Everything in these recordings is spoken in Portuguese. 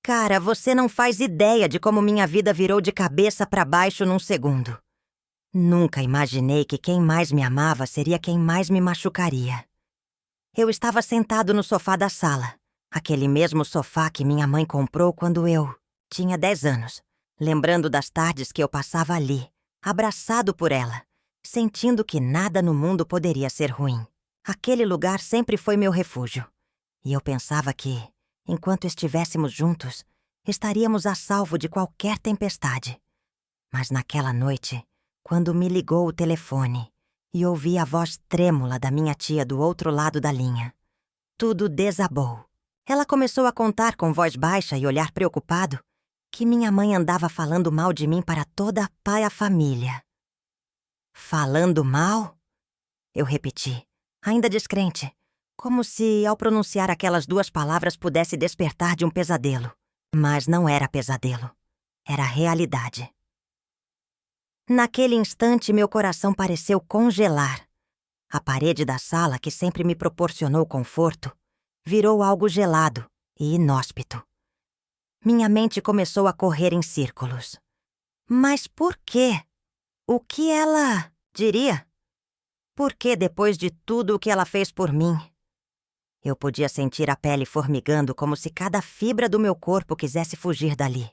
Cara, você não faz ideia de como minha vida virou de cabeça para baixo num segundo. Nunca imaginei que quem mais me amava seria quem mais me machucaria. Eu estava sentado no sofá da sala, aquele mesmo sofá que minha mãe comprou quando eu tinha 10 anos, lembrando das tardes que eu passava ali, abraçado por ela, sentindo que nada no mundo poderia ser ruim. Aquele lugar sempre foi meu refúgio. E eu pensava que, enquanto estivéssemos juntos, estaríamos a salvo de qualquer tempestade. Mas naquela noite, quando me ligou o telefone e ouvi a voz trêmula da minha tia do outro lado da linha, tudo desabou. Ela começou a contar com voz baixa e olhar preocupado que minha mãe andava falando mal de mim para toda a família. Falando mal? Eu repeti, ainda descrente, como se ao pronunciar aquelas 2 palavras pudesse despertar de um pesadelo. Mas não era pesadelo, era realidade. Naquele instante, meu coração pareceu congelar. A parede da sala, que sempre me proporcionou conforto, virou algo gelado e inóspito. Minha mente começou a correr em círculos. Mas por quê? O que ela diria? Por que depois de tudo o que ela fez por mim? Eu podia sentir a pele formigando como se cada fibra do meu corpo quisesse fugir dali.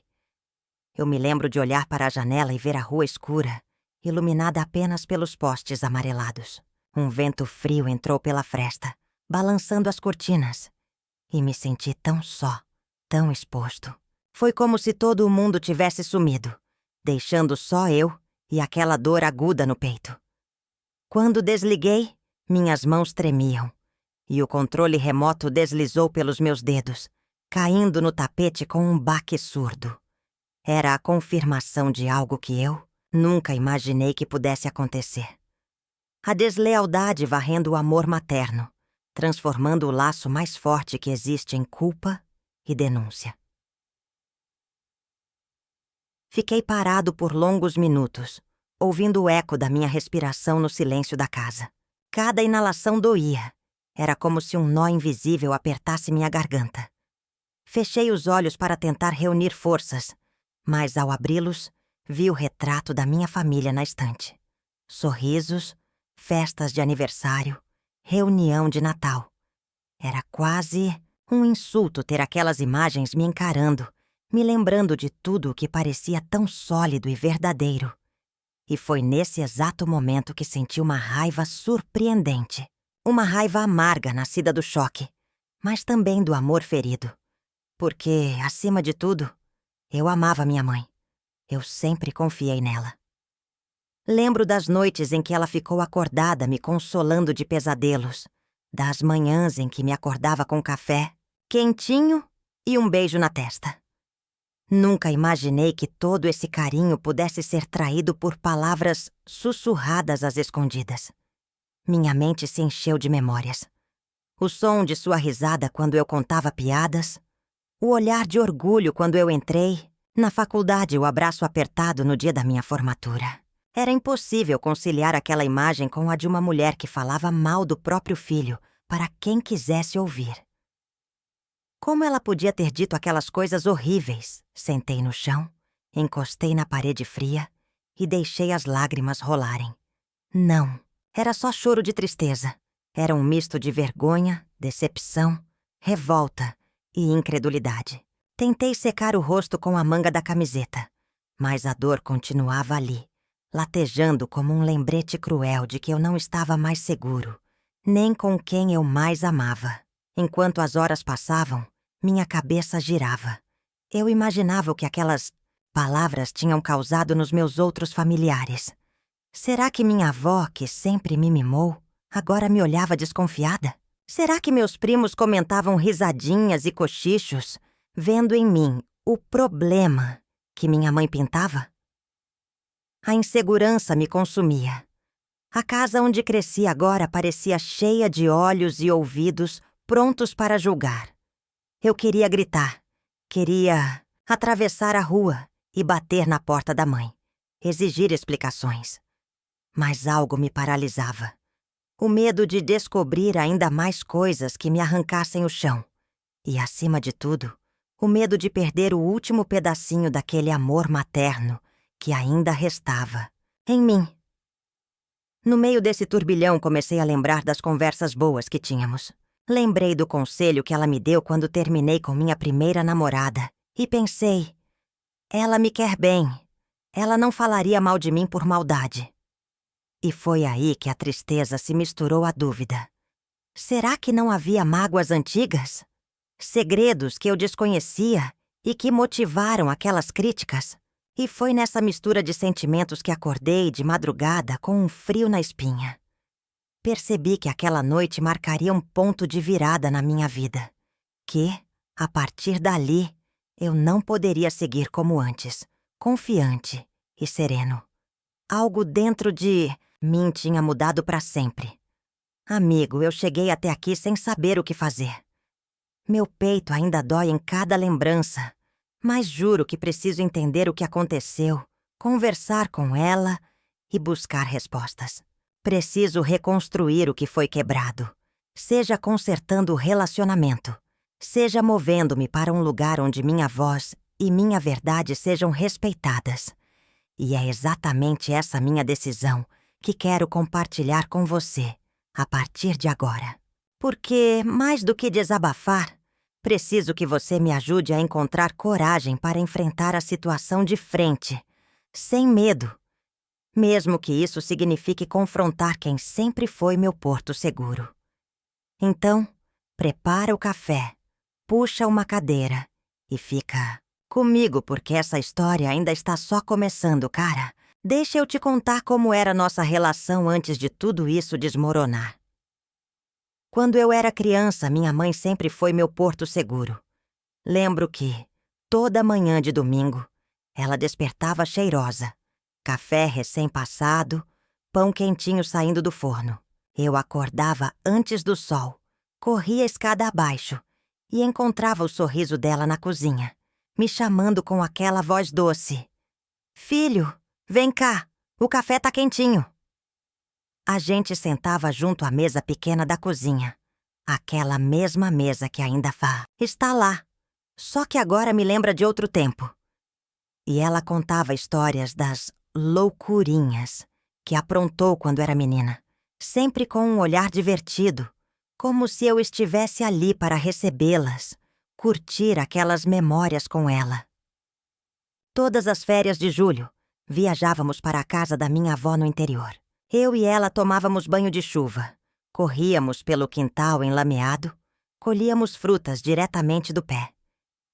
Eu me lembro de olhar para a janela e ver a rua escura, iluminada apenas pelos postes amarelados. Um vento frio entrou pela fresta, balançando as cortinas, e me senti tão só, tão exposto. Foi como se todo o mundo tivesse sumido, deixando só eu e aquela dor aguda no peito. Quando desliguei, minhas mãos tremiam, e o controle remoto deslizou pelos meus dedos, caindo no tapete com um baque surdo. Era a confirmação de algo que eu nunca imaginei que pudesse acontecer. A deslealdade varrendo o amor materno, transformando o laço mais forte que existe em culpa e denúncia. Fiquei parado por longos minutos, ouvindo o eco da minha respiração no silêncio da casa. Cada inalação doía. Era como se um nó invisível apertasse minha garganta. Fechei os olhos para tentar reunir forças, mas ao abri-los, vi o retrato da minha família na estante. Sorrisos, festas de aniversário, reunião de Natal. Era quase um insulto ter aquelas imagens me encarando, me lembrando de tudo o que parecia tão sólido e verdadeiro. E foi nesse exato momento que senti uma raiva surpreendente. Uma raiva amarga nascida do choque, mas também do amor ferido. Porque, acima de tudo, eu amava minha mãe. Eu sempre confiei nela. Lembro das noites em que ela ficou acordada me consolando de pesadelos, das manhãs em que me acordava com café, quentinho e um beijo na testa. Nunca imaginei que todo esse carinho pudesse ser traído por palavras sussurradas às escondidas. Minha mente se encheu de memórias. O som de sua risada quando eu contava piadas, o olhar de orgulho quando eu entrei, na faculdade o abraço apertado no dia da minha formatura. Era impossível conciliar aquela imagem com a de uma mulher que falava mal do próprio filho para quem quisesse ouvir. Como ela podia ter dito aquelas coisas horríveis? Sentei no chão, encostei na parede fria e deixei as lágrimas rolarem. Não, era só choro de tristeza. Era um misto de vergonha, decepção, revolta e incredulidade. Tentei secar o rosto com a manga da camiseta, mas a dor continuava ali, latejando como um lembrete cruel de que eu não estava mais seguro, nem com quem eu mais amava. Enquanto as horas passavam, minha cabeça girava. Eu imaginava o que aquelas palavras tinham causado nos meus outros familiares. Será que minha avó, que sempre me mimou, agora me olhava desconfiada? Será que meus primos comentavam risadinhas e cochichos, vendo em mim o problema que minha mãe pintava? A insegurança me consumia. A casa onde cresci agora parecia cheia de olhos e ouvidos prontos para julgar. Eu queria gritar, queria atravessar a rua e bater na porta da mãe, exigir explicações. Mas algo me paralisava. O medo de descobrir ainda mais coisas que me arrancassem o chão. E, acima de tudo, O medo de perder o último pedacinho daquele amor materno que ainda restava em mim. No meio desse turbilhão, comecei a lembrar das conversas boas que tínhamos. Lembrei do conselho que ela me deu quando terminei com minha primeira namorada e pensei: ela me quer bem. Ela não falaria mal de mim por maldade. E foi aí que a tristeza se misturou à dúvida. Será que não havia mágoas antigas? Segredos que eu desconhecia e que motivaram aquelas críticas? E foi nessa mistura de sentimentos que acordei de madrugada com um frio na espinha. Percebi que aquela noite marcaria um ponto de virada na minha vida. Que, a partir dali, eu não poderia seguir como antes, confiante e sereno. Algo dentro de mim tinha mudado para sempre. Amigo, eu cheguei até aqui sem saber o que fazer. Meu peito ainda dói em cada lembrança, mas juro que preciso entender o que aconteceu, conversar com ela e buscar respostas. Preciso reconstruir o que foi quebrado, seja consertando o relacionamento, seja movendo-me para um lugar onde minha voz e minha verdade sejam respeitadas. E é exatamente essa minha decisão que quero compartilhar com você a partir de agora. Porque, mais do que desabafar, preciso que você me ajude a encontrar coragem para enfrentar a situação de frente, sem medo, mesmo que isso signifique confrontar quem sempre foi meu porto seguro. Então, prepara o café, puxa uma cadeira e fica comigo, porque essa história ainda está só começando, cara. Deixa eu te contar como era nossa relação antes de tudo isso desmoronar. Quando eu era criança, minha mãe sempre foi meu porto seguro. Lembro que, toda manhã de domingo, ela despertava cheirosa. Café recém-passado, pão quentinho saindo do forno. Eu acordava antes do sol, corria a escada abaixo e encontrava o sorriso dela na cozinha, me chamando com aquela voz doce. Filho, vem cá, o café tá quentinho. A gente sentava junto à mesa pequena da cozinha. Aquela mesma mesa que ainda está lá, só que agora me lembra de outro tempo. E ela contava histórias das loucurinhas que aprontou quando era menina, sempre com um olhar divertido, como se eu estivesse ali para recebê-las, curtir aquelas memórias com ela. Todas as férias de julho, viajávamos para a casa da minha avó no interior. Eu e ela tomávamos banho de chuva, corríamos pelo quintal enlameado, colhíamos frutas diretamente do pé.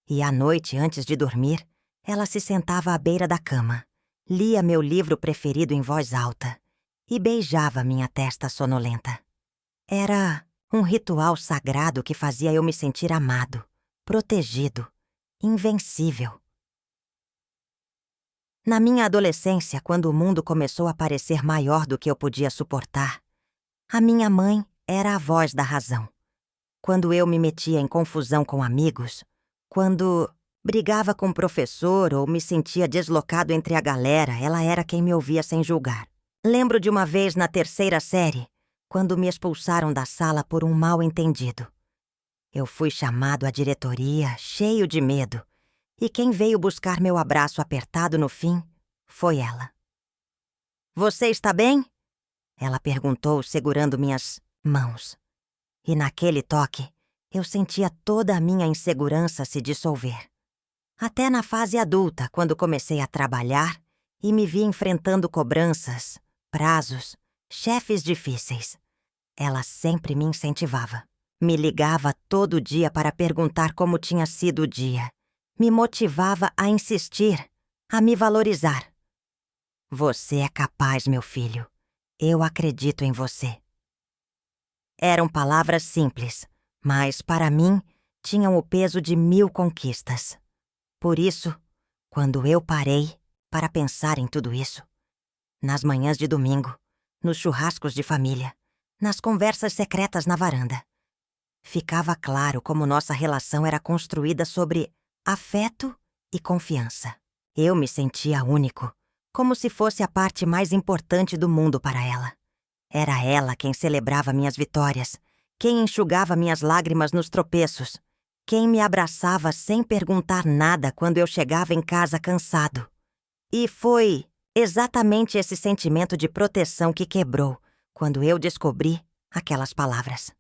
E à noite, antes de dormir, ela se sentava à beira da cama, lia meu livro preferido em voz alta e beijava minha testa sonolenta. Era um ritual sagrado que fazia eu me sentir amado, protegido, invencível. Na minha adolescência, quando o mundo começou a parecer maior do que eu podia suportar, a minha mãe era a voz da razão. Quando eu me metia em confusão com amigos, quando brigava com o professor ou me sentia deslocado entre a galera, ela era quem me ouvia sem julgar. Lembro de uma vez na 3ª série, quando me expulsaram da sala por um mal-entendido. Eu fui chamado à diretoria, cheio de medo, e quem veio buscar meu abraço apertado no fim foi ela. Você está bem? Ela perguntou, segurando minhas mãos. E naquele toque, eu sentia toda a minha insegurança se dissolver. Até na fase adulta, quando comecei a trabalhar e me vi enfrentando cobranças, prazos, chefes difíceis, ela sempre me incentivava. Me ligava todo dia para perguntar como tinha sido o dia. Me motivava a insistir, a me valorizar. Você é capaz, meu filho. Eu acredito em você. Eram palavras simples, mas, para mim, tinham o peso de 1000 conquistas. Por isso, quando eu parei para pensar em tudo isso, nas manhãs de domingo, nos churrascos de família, nas conversas secretas na varanda, ficava claro como nossa relação era construída sobre afeto e confiança. Eu me sentia único, como se fosse a parte mais importante do mundo para ela. Era ela quem celebrava minhas vitórias, quem enxugava minhas lágrimas nos tropeços, Quem me abraçava sem perguntar nada quando eu chegava em casa cansado. E foi exatamente esse sentimento de proteção que quebrou quando eu descobri aquelas palavras.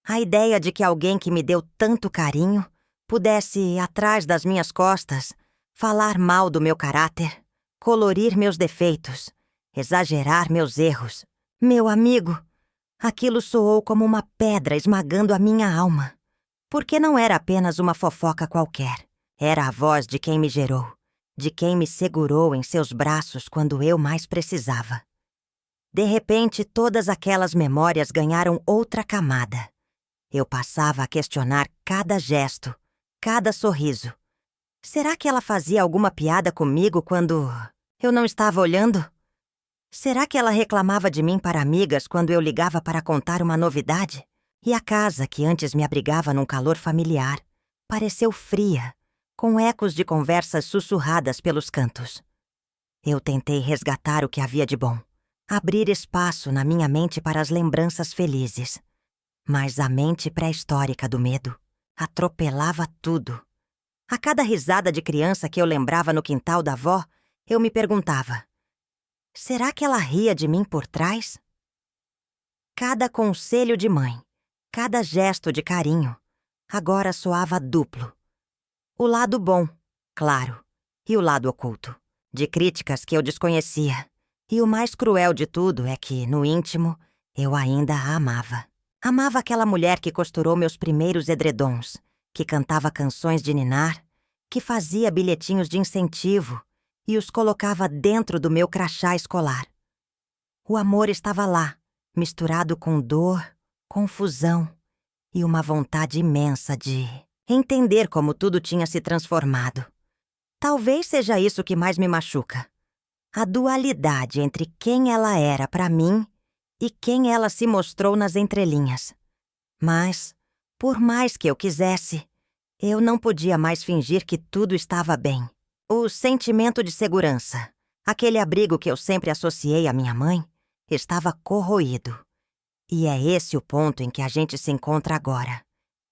A ideia de que alguém que me deu tanto carinho pudesse, atrás das minhas costas, falar mal do meu caráter, colorir meus defeitos, exagerar meus erros. Meu amigo, aquilo soou como uma pedra esmagando a minha alma. Porque não era apenas uma fofoca qualquer. Era a voz de quem me gerou, de quem me segurou em seus braços quando eu mais precisava. De repente, todas aquelas memórias ganharam outra camada. Eu passava a questionar cada gesto, cada sorriso. Será que ela fazia alguma piada comigo quando eu não estava olhando? Será que ela reclamava de mim para amigas quando eu ligava para contar uma novidade? E a casa, que antes me abrigava num calor familiar, pareceu fria, com ecos de conversas sussurradas pelos cantos. Eu tentei resgatar o que havia de bom, abrir espaço na minha mente para as lembranças felizes. Mas a mente pré-histórica do medo atropelava tudo. A cada risada de criança que eu lembrava no quintal da avó, eu me perguntava: será que ela ria de mim por trás? Cada conselho de mãe, cada gesto de carinho, agora soava duplo. O lado bom, claro, e o lado oculto, de críticas que eu desconhecia. E o mais cruel de tudo é que, no íntimo, eu ainda a amava. Amava aquela mulher que costurou meus primeiros edredons, que cantava canções de ninar, que fazia bilhetinhos de incentivo e os colocava dentro do meu crachá escolar. O amor estava lá, misturado com dor, confusão e uma vontade imensa de entender como tudo tinha se transformado. Talvez seja isso que mais me machuca. A dualidade entre quem ela era para mim e quem ela se mostrou nas entrelinhas. Mas, por mais que eu quisesse, eu não podia mais fingir que tudo estava bem. O sentimento de segurança, aquele abrigo que eu sempre associei à minha mãe, estava corroído. E é esse o ponto em que a gente se encontra agora.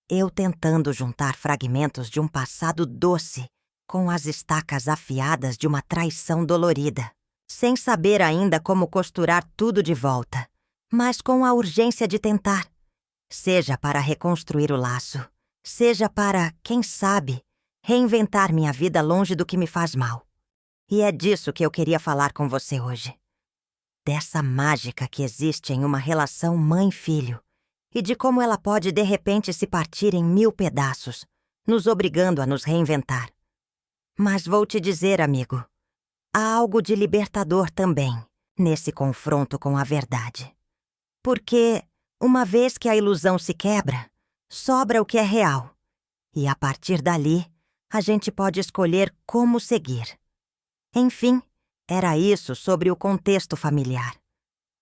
Eu tentando juntar fragmentos de um passado doce com as estacas afiadas de uma traição dolorida, sem saber ainda como costurar tudo de volta, mas com a urgência de tentar. Seja para reconstruir o laço, seja para, quem sabe, reinventar minha vida longe do que me faz mal. E é disso que eu queria falar com você hoje. Dessa mágica que existe em uma relação mãe-filho e de como ela pode de repente se partir em 1000 pedaços, nos obrigando a nos reinventar. Mas vou te dizer, amigo, há algo de libertador também nesse confronto com a verdade. Porque, uma vez que a ilusão se quebra, sobra o que é real. E a partir dali, a gente pode escolher como seguir. Enfim, era isso sobre o contexto familiar.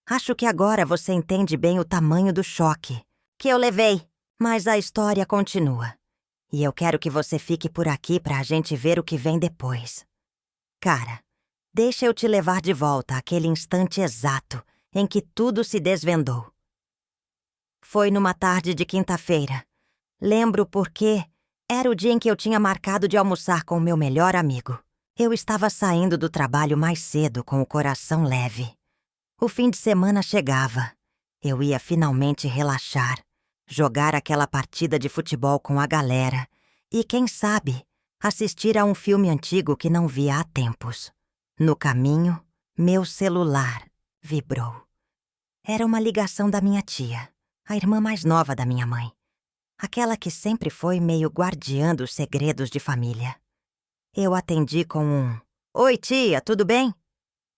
Acho que agora você entende bem o tamanho do choque que eu levei, mas a história continua. E eu quero que você fique por aqui pra a gente ver o que vem depois. Cara, deixa eu te levar de volta àquele instante exato em que tudo se desvendou. Foi numa tarde de quinta-feira. Lembro porque era o dia em que eu tinha marcado de almoçar com o meu melhor amigo. Eu estava saindo do trabalho mais cedo com o coração leve. O fim de semana chegava. Eu ia finalmente relaxar, jogar aquela partida de futebol com a galera e, quem sabe, assistir a um filme antigo que não via há tempos. No caminho, meu celular vibrou. Era uma ligação da minha tia, a irmã mais nova da minha mãe. Aquela que sempre foi meio guardiã dos segredos de família. Eu atendi com um "Oi, tia, tudo bem?"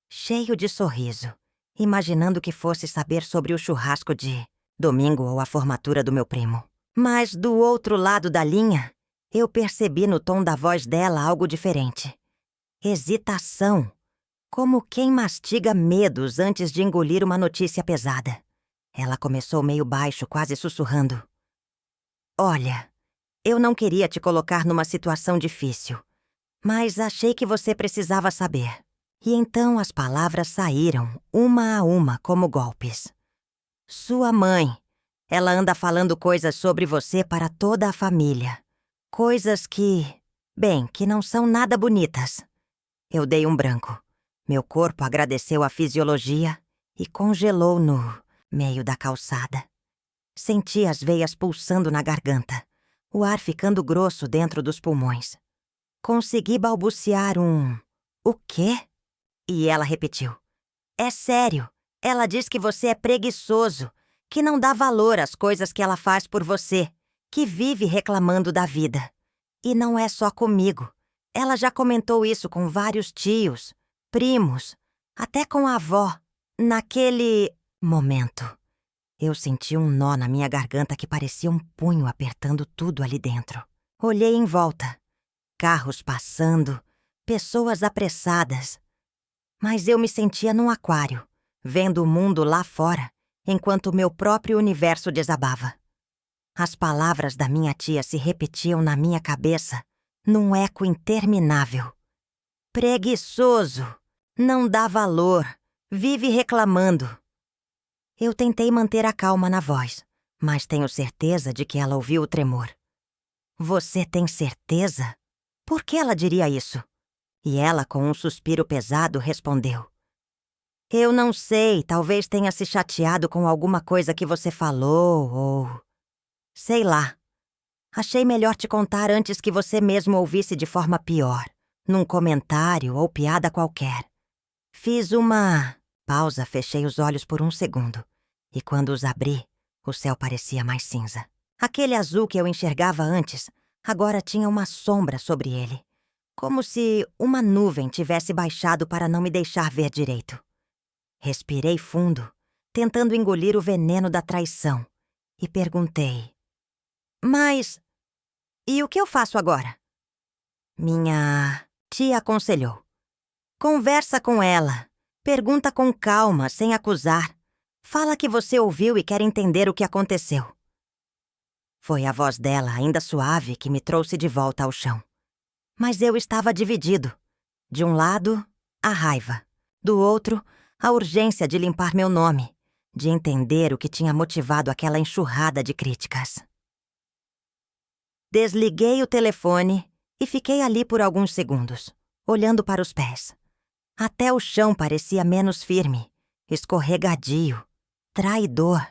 cheio de sorriso, imaginando que fosse saber sobre o churrasco de domingo ou a formatura do meu primo. Mas do outro lado da linha, eu percebi no tom da voz dela algo diferente. Hesitação, como quem mastiga medos antes de engolir uma notícia pesada. Ela começou meio baixo, quase sussurrando. "Olha, eu não queria te colocar numa situação difícil, mas achei que você precisava saber." E então as palavras saíram, uma a uma, como golpes. "Sua mãe, ela anda falando coisas sobre você para toda a família. Coisas que não são nada bonitas. Eu dei um branco. Meu corpo agradeceu a fisiologia e congelou no meio da calçada. Senti as veias pulsando na garganta, o ar ficando grosso dentro dos pulmões. Consegui balbuciar um "o quê?" E ela repetiu. É sério, ela diz que você é preguiçoso, que não dá valor às coisas que ela faz por você, que vive reclamando da vida. E não é só comigo. Ela já comentou isso com vários tios, primos, até com a avó. Naquele momento, eu senti um nó na minha garganta que parecia um punho apertando tudo ali dentro. Olhei em volta. Carros passando, pessoas apressadas. Mas eu me sentia num aquário, vendo o mundo lá fora, enquanto o meu próprio universo desabava. As palavras da minha tia se repetiam na minha cabeça, num eco interminável. Preguiçoso, não dá valor, vive reclamando. Eu tentei manter a calma na voz, mas tenho certeza de que ela ouviu o tremor. Você tem certeza? Por que ela diria isso? E ela, com um suspiro pesado, respondeu. Eu não sei, talvez tenha se chateado com alguma coisa que você falou, ou... sei lá. Achei melhor te contar antes que você mesmo ouvisse de forma pior, num comentário ou piada qualquer. Fiz uma... pausa, fechei os olhos por um segundo. E quando os abri, o céu parecia mais cinza. Aquele azul que eu enxergava antes, agora tinha uma sombra sobre ele. Como se uma nuvem tivesse baixado para não me deixar ver direito. Respirei fundo, tentando engolir o veneno da traição, e perguntei: Mas, e o que eu faço agora? Minha tia aconselhou. Conversa com ela, pergunta com calma, sem acusar. Fala que você ouviu e quer entender o que aconteceu. Foi a voz dela, ainda suave, que me trouxe de volta ao chão. Mas eu estava dividido. De um lado, a raiva. Do outro, a urgência de limpar meu nome, de entender o que tinha motivado aquela enxurrada de críticas. Desliguei o telefone e fiquei ali por alguns segundos, olhando para os pés. Até o chão parecia menos firme, escorregadio, traidor.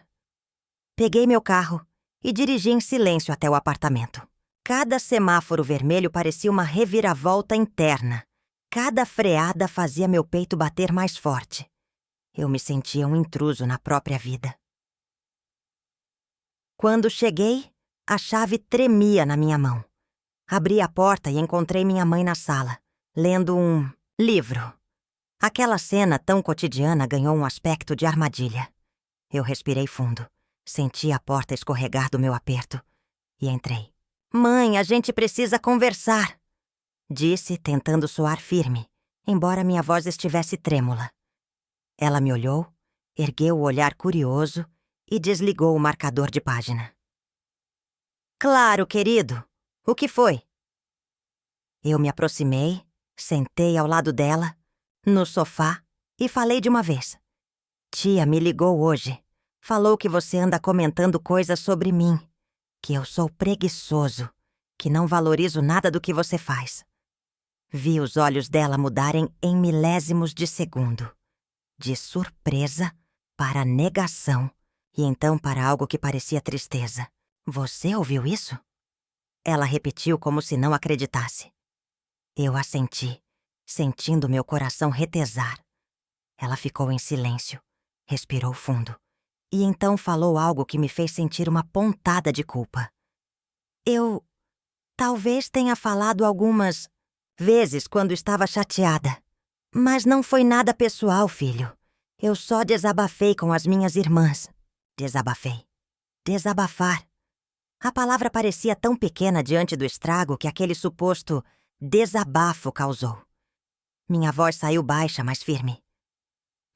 Peguei meu carro e dirigi em silêncio até o apartamento. Cada semáforo vermelho parecia uma reviravolta interna. Cada freada fazia meu peito bater mais forte. Eu me sentia um intruso na própria vida. Quando cheguei, a chave tremia na minha mão. Abri a porta e encontrei minha mãe na sala, lendo um livro. Aquela cena tão cotidiana ganhou um aspecto de armadilha. Eu respirei fundo, senti a porta escorregar do meu aperto e entrei. Mãe, a gente precisa conversar, disse, tentando soar firme, embora minha voz estivesse trêmula. Ela me olhou, ergueu o olhar curioso e desligou o marcador de página. Claro, querido. O que foi? Eu me aproximei, sentei ao lado dela, no sofá, e falei de uma vez. Tia me ligou hoje. Falou que você anda comentando coisas sobre mim, que eu sou preguiçoso, que não valorizo nada do que você faz. Vi os olhos dela mudarem em milésimos de segundo. De surpresa para negação, e então para algo que parecia tristeza. Você ouviu isso? Ela repetiu como se não acreditasse. Eu assenti, sentindo meu coração retesar. Ela ficou em silêncio, respirou fundo, e então falou algo que me fez sentir uma pontada de culpa. Eu talvez tenha falado algumas vezes quando estava chateada. Mas não foi nada pessoal, filho. Eu só desabafei com as minhas irmãs. Desabafei. Desabafar. A palavra parecia tão pequena diante do estrago que aquele suposto desabafo causou. Minha voz saiu baixa, mas firme.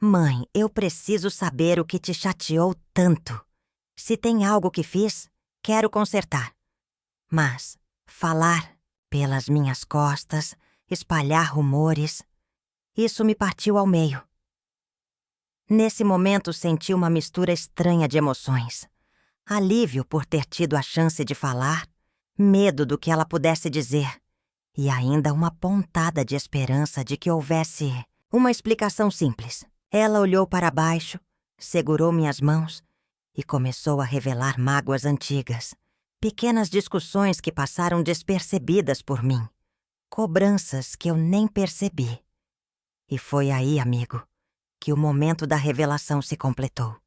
Mãe, eu preciso saber o que te chateou tanto. Se tem algo que fiz, quero consertar. Mas falar pelas minhas costas, espalhar rumores, isso me partiu ao meio. Nesse momento senti uma mistura estranha de emoções. Alívio por ter tido a chance de falar, medo do que ela pudesse dizer e ainda uma pontada de esperança de que houvesse uma explicação simples. Ela olhou para baixo, segurou minhas mãos e começou a revelar mágoas antigas, pequenas discussões que passaram despercebidas por mim, cobranças que eu nem percebi. E foi aí, amigo, que o momento da revelação se completou.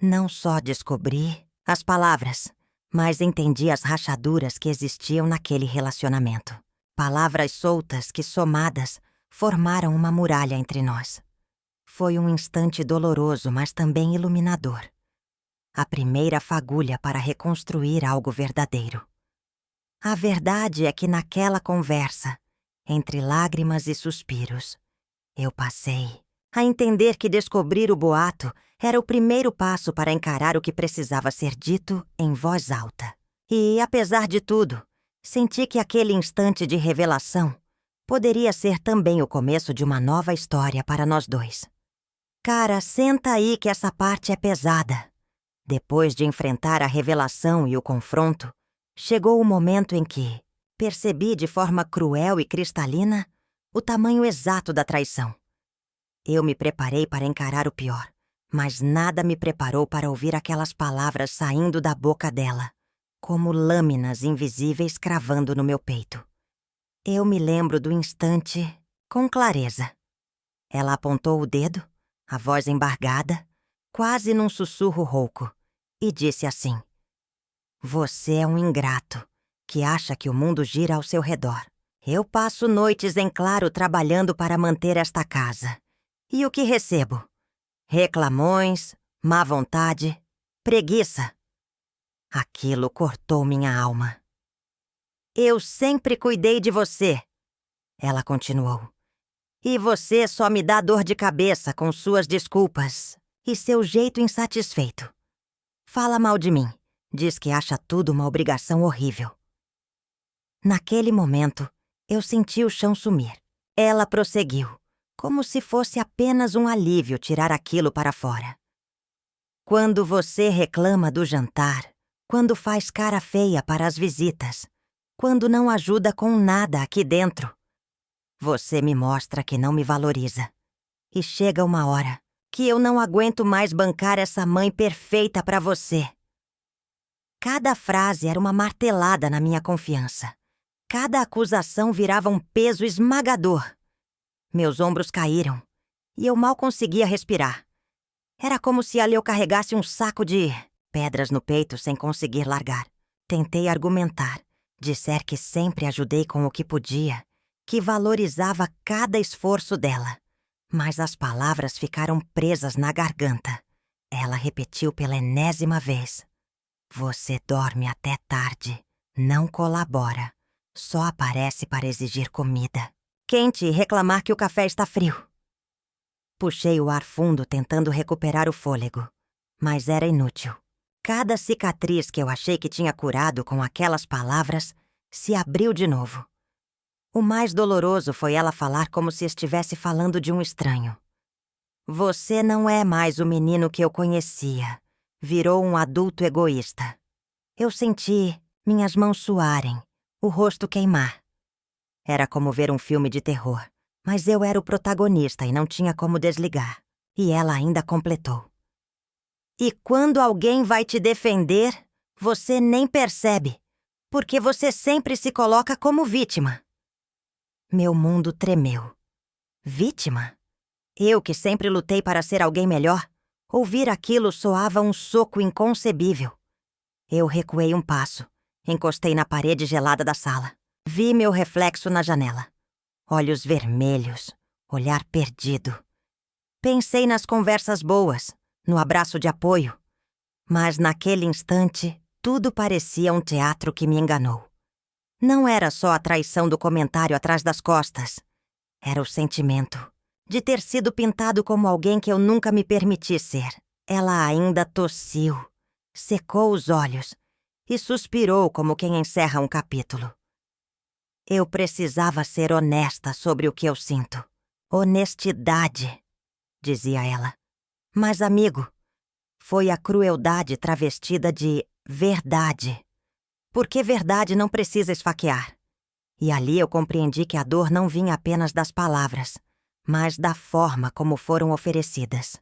Não só descobri as palavras, mas entendi as rachaduras que existiam naquele relacionamento. Palavras soltas que, somadas, formaram uma muralha entre nós. Foi um instante doloroso, mas também iluminador. A primeira fagulha para reconstruir algo verdadeiro. A verdade é que naquela conversa, entre lágrimas e suspiros, eu passei a entender que descobrir o boato era o primeiro passo para encarar o que precisava ser dito em voz alta. E, apesar de tudo, senti que aquele instante de revelação poderia ser também o começo de uma nova história para nós dois. Cara, senta aí que essa parte é pesada. Depois de enfrentar a revelação e o confronto, chegou o momento em que percebi de forma cruel e cristalina o tamanho exato da traição. Eu me preparei para encarar o pior, mas nada me preparou para ouvir aquelas palavras saindo da boca dela, como lâminas invisíveis cravando no meu peito. Eu me lembro do instante com clareza. Ela apontou o dedo, a voz embargada, quase num sussurro rouco, e disse assim: "Você é um ingrato, que acha que o mundo gira ao seu redor. Eu passo noites em claro trabalhando para manter esta casa. E o que recebo? Reclamões, má vontade, preguiça." Aquilo cortou minha alma. "Eu sempre cuidei de você", ela continuou. "E você só me dá dor de cabeça com suas desculpas e seu jeito insatisfeito. Fala mal de mim, diz que acha tudo uma obrigação horrível." Naquele momento, eu senti o chão sumir. Ela prosseguiu, como se fosse apenas um alívio tirar aquilo para fora. "Quando você reclama do jantar, quando faz cara feia para as visitas, quando não ajuda com nada aqui dentro, você me mostra que não me valoriza. E chega uma hora que eu não aguento mais bancar essa mãe perfeita para você." Cada frase era uma martelada na minha confiança. Cada acusação virava um peso esmagador. Meus ombros caíram e eu mal conseguia respirar. Era como se ali eu carregasse um saco de pedras no peito sem conseguir largar. Tentei argumentar, disser que sempre ajudei com o que podia, que valorizava cada esforço dela. Mas as palavras ficaram presas na garganta. Ela repetiu pela enésima vez: "Você dorme até tarde, não colabora, só aparece para exigir comida. Quente e reclamar que o café está frio." Puxei o ar fundo tentando recuperar o fôlego, mas era inútil. Cada cicatriz que eu achei que tinha curado com aquelas palavras se abriu de novo. O mais doloroso foi ela falar como se estivesse falando de um estranho. "Você não é mais o menino que eu conhecia. Virou um adulto egoísta." Eu senti minhas mãos suarem, o rosto queimar. Era como ver um filme de terror, mas eu era o protagonista e não tinha como desligar. E ela ainda completou: "E quando alguém vai te defender, você nem percebe, porque você sempre se coloca como vítima." Meu mundo tremeu. Vítima? Eu que sempre lutei para ser alguém melhor? Ouvir aquilo soava um soco inconcebível. Eu recuei um passo, encostei na parede gelada da sala. Vi meu reflexo na janela. Olhos vermelhos, olhar perdido. Pensei nas conversas boas, no abraço de apoio. Mas naquele instante, tudo parecia um teatro que me enganou. Não era só a traição do comentário atrás das costas. Era o sentimento de ter sido pintado como alguém que eu nunca me permiti ser. Ela ainda tossiu, secou os olhos e suspirou como quem encerra um capítulo. Eu precisava ser honesta sobre o que eu sinto. "Honestidade", dizia ela. Mas, amigo, foi a crueldade travestida de verdade. Porque verdade não precisa esfaquear. E ali eu compreendi que a dor não vinha apenas das palavras, mas da forma como foram oferecidas.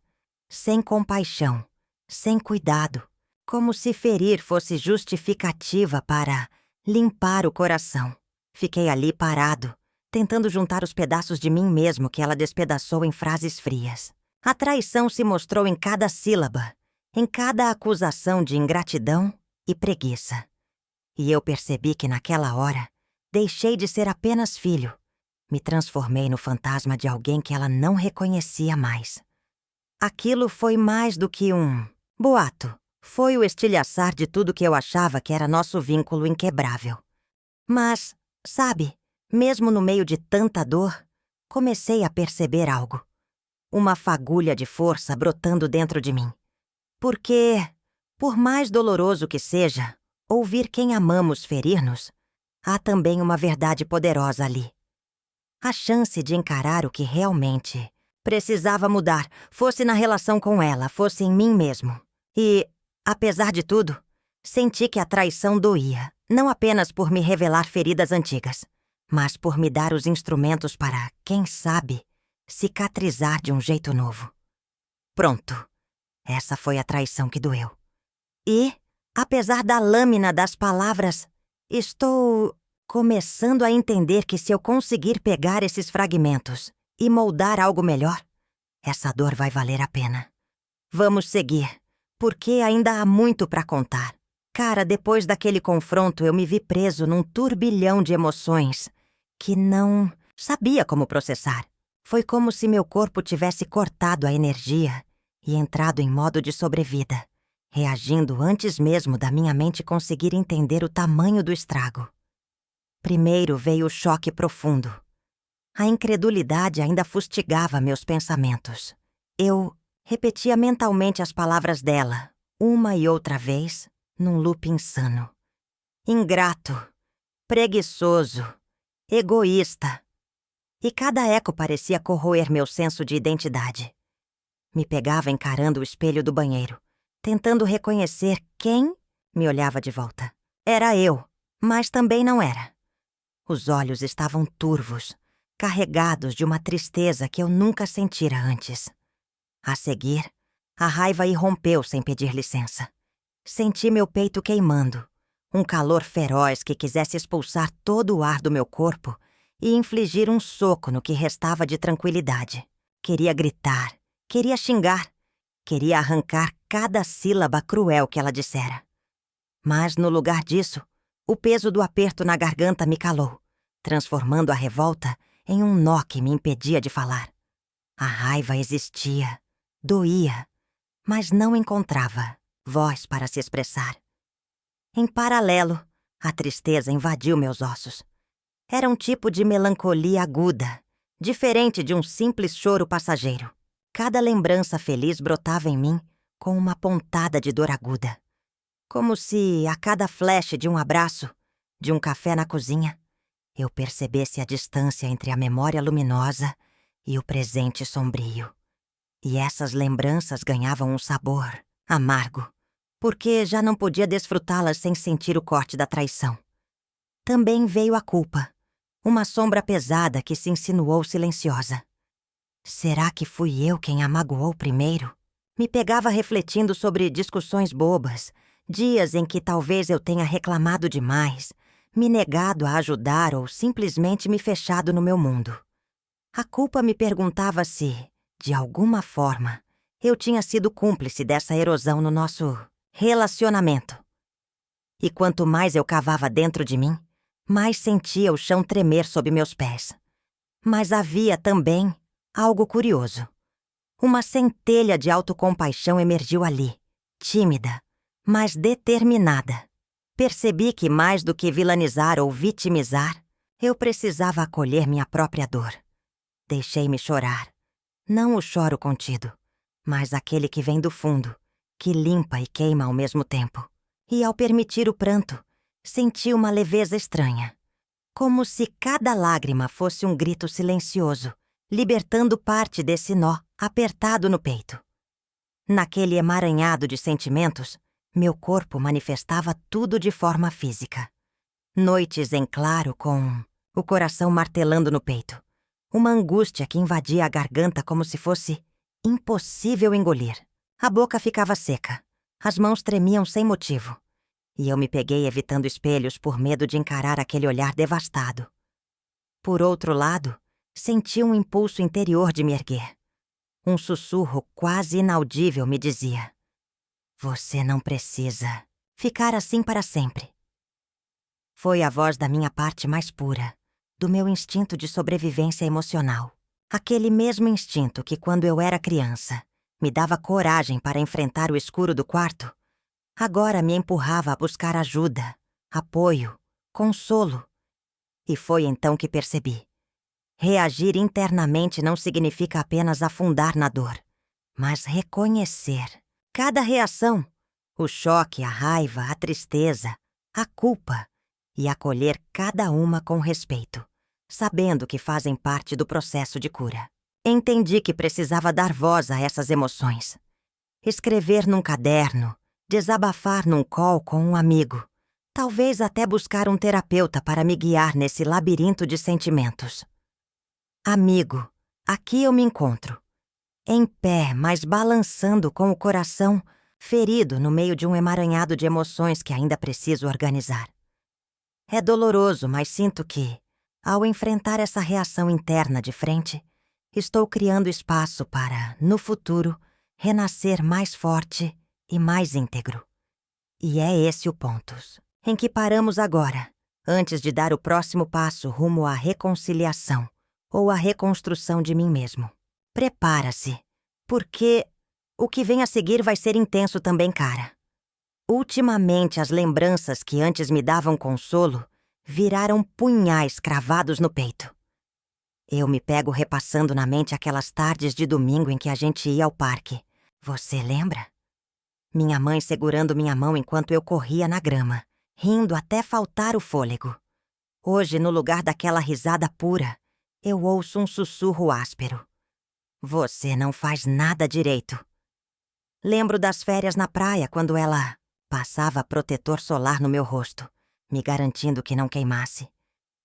Sem compaixão, sem cuidado, como se ferir fosse justificativa para limpar o coração. Fiquei ali parado, tentando juntar os pedaços de mim mesmo que ela despedaçou em frases frias. A traição se mostrou em cada sílaba, em cada acusação de ingratidão e preguiça. E eu percebi que naquela hora, deixei de ser apenas filho. Me transformei no fantasma de alguém que ela não reconhecia mais. Aquilo foi mais do que um boato. Foi o estilhaçar de tudo que eu achava que era nosso vínculo inquebrável. Mas, sabe, mesmo no meio de tanta dor, comecei a perceber algo. Uma fagulha de força brotando dentro de mim. Porque, por mais doloroso que seja, ouvir quem amamos ferir-nos, há também uma verdade poderosa ali. A chance de encarar o que realmente precisava mudar, fosse na relação com ela, fosse em mim mesmo. E, apesar de tudo, senti que a traição doía, não apenas por me revelar feridas antigas, mas por me dar os instrumentos para, quem sabe, cicatrizar de um jeito novo. Pronto. Essa foi a traição que doeu. E, apesar da lâmina das palavras, estou começando a entender que se eu conseguir pegar esses fragmentos e moldar algo melhor, essa dor vai valer a pena. Vamos seguir, porque ainda há muito para contar. Cara, depois daquele confronto eu me vi preso num turbilhão de emoções que não sabia como processar. Foi como se meu corpo tivesse cortado a energia e entrado em modo de sobrevida, reagindo antes mesmo da minha mente conseguir entender o tamanho do estrago. Primeiro veio o choque profundo. A incredulidade ainda fustigava meus pensamentos. Eu repetia mentalmente as palavras dela, uma e outra vez, num loop insano. Ingrato, preguiçoso, egoísta. E cada eco parecia corroer meu senso de identidade. Me pegava encarando o espelho do banheiro, tentando reconhecer quem me olhava de volta. Era eu, mas também não era. Os olhos estavam turvos, carregados de uma tristeza que eu nunca sentira antes. A seguir, a raiva irrompeu sem pedir licença. Senti meu peito queimando, um calor feroz que quisesse expulsar todo o ar do meu corpo e infligir um soco no que restava de tranquilidade. Queria gritar, queria xingar, queria arrancar cada sílaba cruel que ela dissera. Mas, no lugar disso, o peso do aperto na garganta me calou, transformando a revolta em um nó que me impedia de falar. A raiva existia, doía, mas não encontrava voz para se expressar. Em paralelo, a tristeza invadiu meus ossos. Era um tipo de melancolia aguda, diferente de um simples choro passageiro. Cada lembrança feliz brotava em mim com uma pontada de dor aguda. Como se, a cada flash de um abraço, de um café na cozinha, eu percebesse a distância entre a memória luminosa e o presente sombrio. E essas lembranças ganhavam um sabor amargo, porque já não podia desfrutá-las sem sentir o corte da traição. Também veio a culpa, uma sombra pesada que se insinuou silenciosa. Será que fui eu quem a magoou primeiro? Me pegava refletindo sobre discussões bobas, dias em que talvez eu tenha reclamado demais, me negado a ajudar ou simplesmente me fechado no meu mundo. A culpa me perguntava se, de alguma forma, eu tinha sido cúmplice dessa erosão no nosso relacionamento. E quanto mais eu cavava dentro de mim, mais sentia o chão tremer sob meus pés. Mas havia também algo curioso. Uma centelha de autocompaixão emergiu ali, tímida, mas determinada. Percebi que mais do que vilanizar ou vitimizar, eu precisava acolher minha própria dor. Deixei-me chorar. Não o choro contido, mas aquele que vem do fundo, que limpa e queima ao mesmo tempo. E ao permitir o pranto, senti uma leveza estranha. Como se cada lágrima fosse um grito silencioso, libertando parte desse nó apertado no peito. Naquele emaranhado de sentimentos, Meu corpo manifestava tudo de forma física. Noites em claro com o coração martelando no peito. Uma angústia que invadia a garganta como se fosse impossível engolir. A boca ficava seca. As mãos tremiam sem motivo. E eu me peguei evitando espelhos por medo de encarar aquele olhar devastado. Por outro lado, senti um impulso interior de me erguer. Um sussurro quase inaudível me dizia: "Você não precisa ficar assim para sempre." Foi a voz da minha parte mais pura, do meu instinto de sobrevivência emocional. Aquele mesmo instinto que, quando eu era criança, me dava coragem para enfrentar o escuro do quarto, agora me empurrava a buscar ajuda, apoio, consolo. E foi então que percebi: reagir internamente não significa apenas afundar na dor, mas reconhecer cada reação, o choque, a raiva, a tristeza, a culpa, e acolher cada uma com respeito, sabendo que fazem parte do processo de cura. Entendi que precisava dar voz a essas emoções. Escrever num caderno, desabafar num call com um amigo, talvez até buscar um terapeuta para me guiar nesse labirinto de sentimentos. Amigo, aqui eu me encontro. Em pé, mas balançando com o coração ferido no meio de um emaranhado de emoções que ainda preciso organizar. É doloroso, mas sinto que, ao enfrentar essa reação interna de frente, estou criando espaço para, no futuro, renascer mais forte e mais íntegro. E é esse o ponto em que paramos agora, antes de dar o próximo passo rumo à reconciliação ou à reconstrução de mim mesmo. Prepara-se, porque o que vem a seguir vai ser intenso também, cara. Ultimamente, as lembranças que antes me davam consolo viraram punhais cravados no peito. Eu me pego repassando na mente aquelas tardes de domingo em que a gente ia ao parque. Você lembra? Minha mãe segurando minha mão enquanto eu corria na grama, rindo até faltar o fôlego. Hoje, no lugar daquela risada pura, eu ouço um sussurro áspero. Você não faz nada direito. Lembro das férias na praia quando ela passava protetor solar no meu rosto, me garantindo que não queimasse.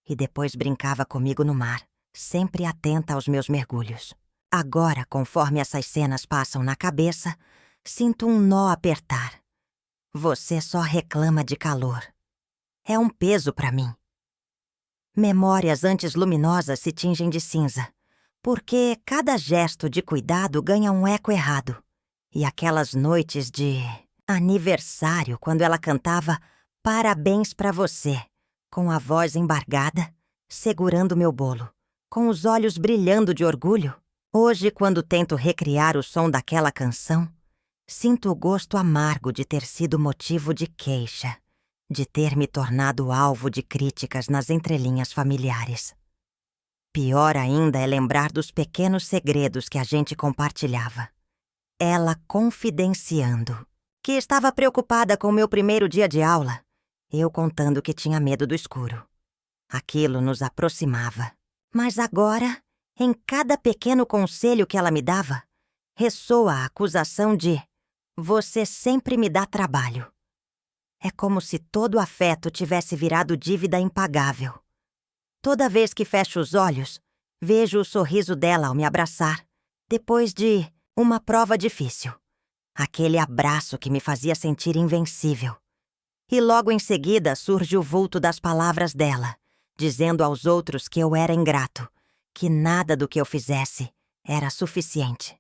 E depois brincava comigo no mar, sempre atenta aos meus mergulhos. Agora, conforme essas cenas passam na cabeça, sinto um nó apertar. Você só reclama de calor. É um peso para mim. Memórias antes luminosas se tingem de cinza, porque cada gesto de cuidado ganha um eco errado. E aquelas noites de aniversário, quando ela cantava "Parabéns pra você", com a voz embargada, segurando meu bolo, com os olhos brilhando de orgulho. Hoje, quando tento recriar o som daquela canção, sinto o gosto amargo de ter sido motivo de queixa, de ter me tornado alvo de críticas nas entrelinhas familiares. Pior ainda é lembrar dos pequenos segredos que a gente compartilhava. Ela confidenciando que estava preocupada com o meu primeiro dia de aula, eu contando que tinha medo do escuro. Aquilo nos aproximava. Mas agora, em cada pequeno conselho que ela me dava, ressoa a acusação de "você sempre me dá trabalho." É como se todo o afeto tivesse virado dívida impagável. Toda vez que fecho os olhos, vejo o sorriso dela ao me abraçar, depois de uma prova difícil. Aquele abraço que me fazia sentir invencível. E logo em seguida surge o vulto das palavras dela, dizendo aos outros que eu era ingrato, que nada do que eu fizesse era suficiente.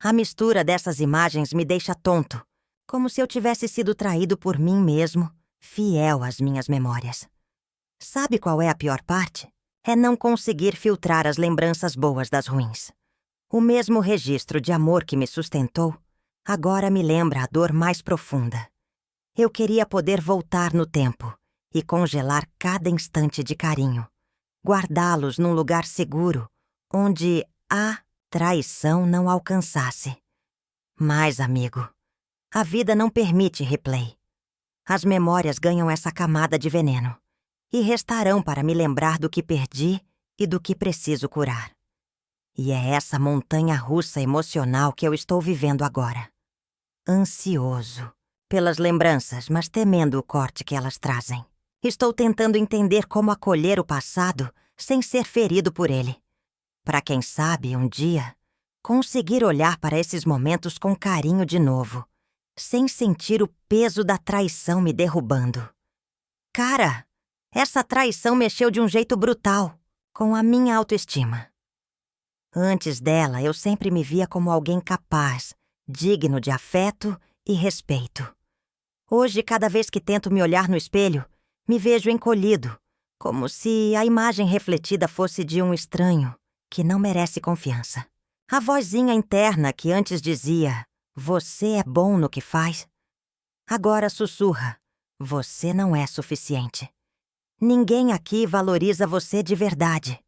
A mistura dessas imagens me deixa tonto, como se eu tivesse sido traído por mim mesmo, fiel às minhas memórias. Sabe qual é a pior parte? É não conseguir filtrar as lembranças boas das ruins. O mesmo registro de amor que me sustentou, agora me lembra a dor mais profunda. Eu queria poder voltar no tempo e congelar cada instante de carinho, guardá-los num lugar seguro, onde a traição não alcançasse. Mas, amigo, a vida não permite replay. As memórias ganham essa camada de veneno e restarão para me lembrar do que perdi e do que preciso curar. E é essa montanha-russa emocional que eu estou vivendo agora. Ansioso, pelas lembranças, mas temendo o corte que elas trazem. Estou tentando entender como acolher o passado sem ser ferido por ele. Para quem sabe, um dia, conseguir olhar para esses momentos com carinho de novo, sem sentir o peso da traição me derrubando. Cara, essa traição mexeu de um jeito brutal com a minha autoestima. Antes dela, eu sempre me via como alguém capaz, digno de afeto e respeito. Hoje, cada vez que tento me olhar no espelho, me vejo encolhido, como se a imagem refletida fosse de um estranho que não merece confiança. A vozinha interna que antes dizia, você é bom no que faz, agora sussurra, você não é suficiente. Ninguém aqui valoriza você de verdade.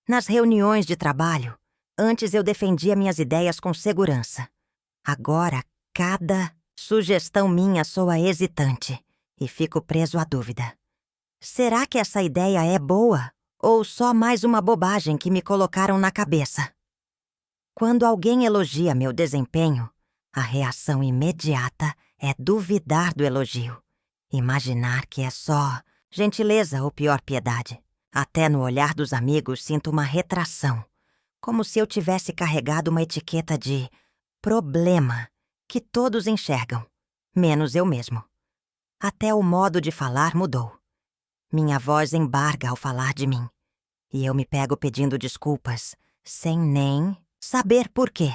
Nas reuniões de trabalho, antes eu defendia minhas ideias com segurança. Agora, cada sugestão minha soa hesitante e fico preso à dúvida. Será que essa ideia é boa ou só mais uma bobagem que me colocaram na cabeça? Quando alguém elogia meu desempenho, a reação imediata é duvidar do elogio. Imaginar que é só gentileza ou pior piedade. Até no olhar dos amigos sinto uma retração, como se eu tivesse carregado uma etiqueta de problema que todos enxergam, menos eu mesmo. Até o modo de falar mudou. Minha voz embarga ao falar de mim, e eu me pego pedindo desculpas, sem nem saber por quê.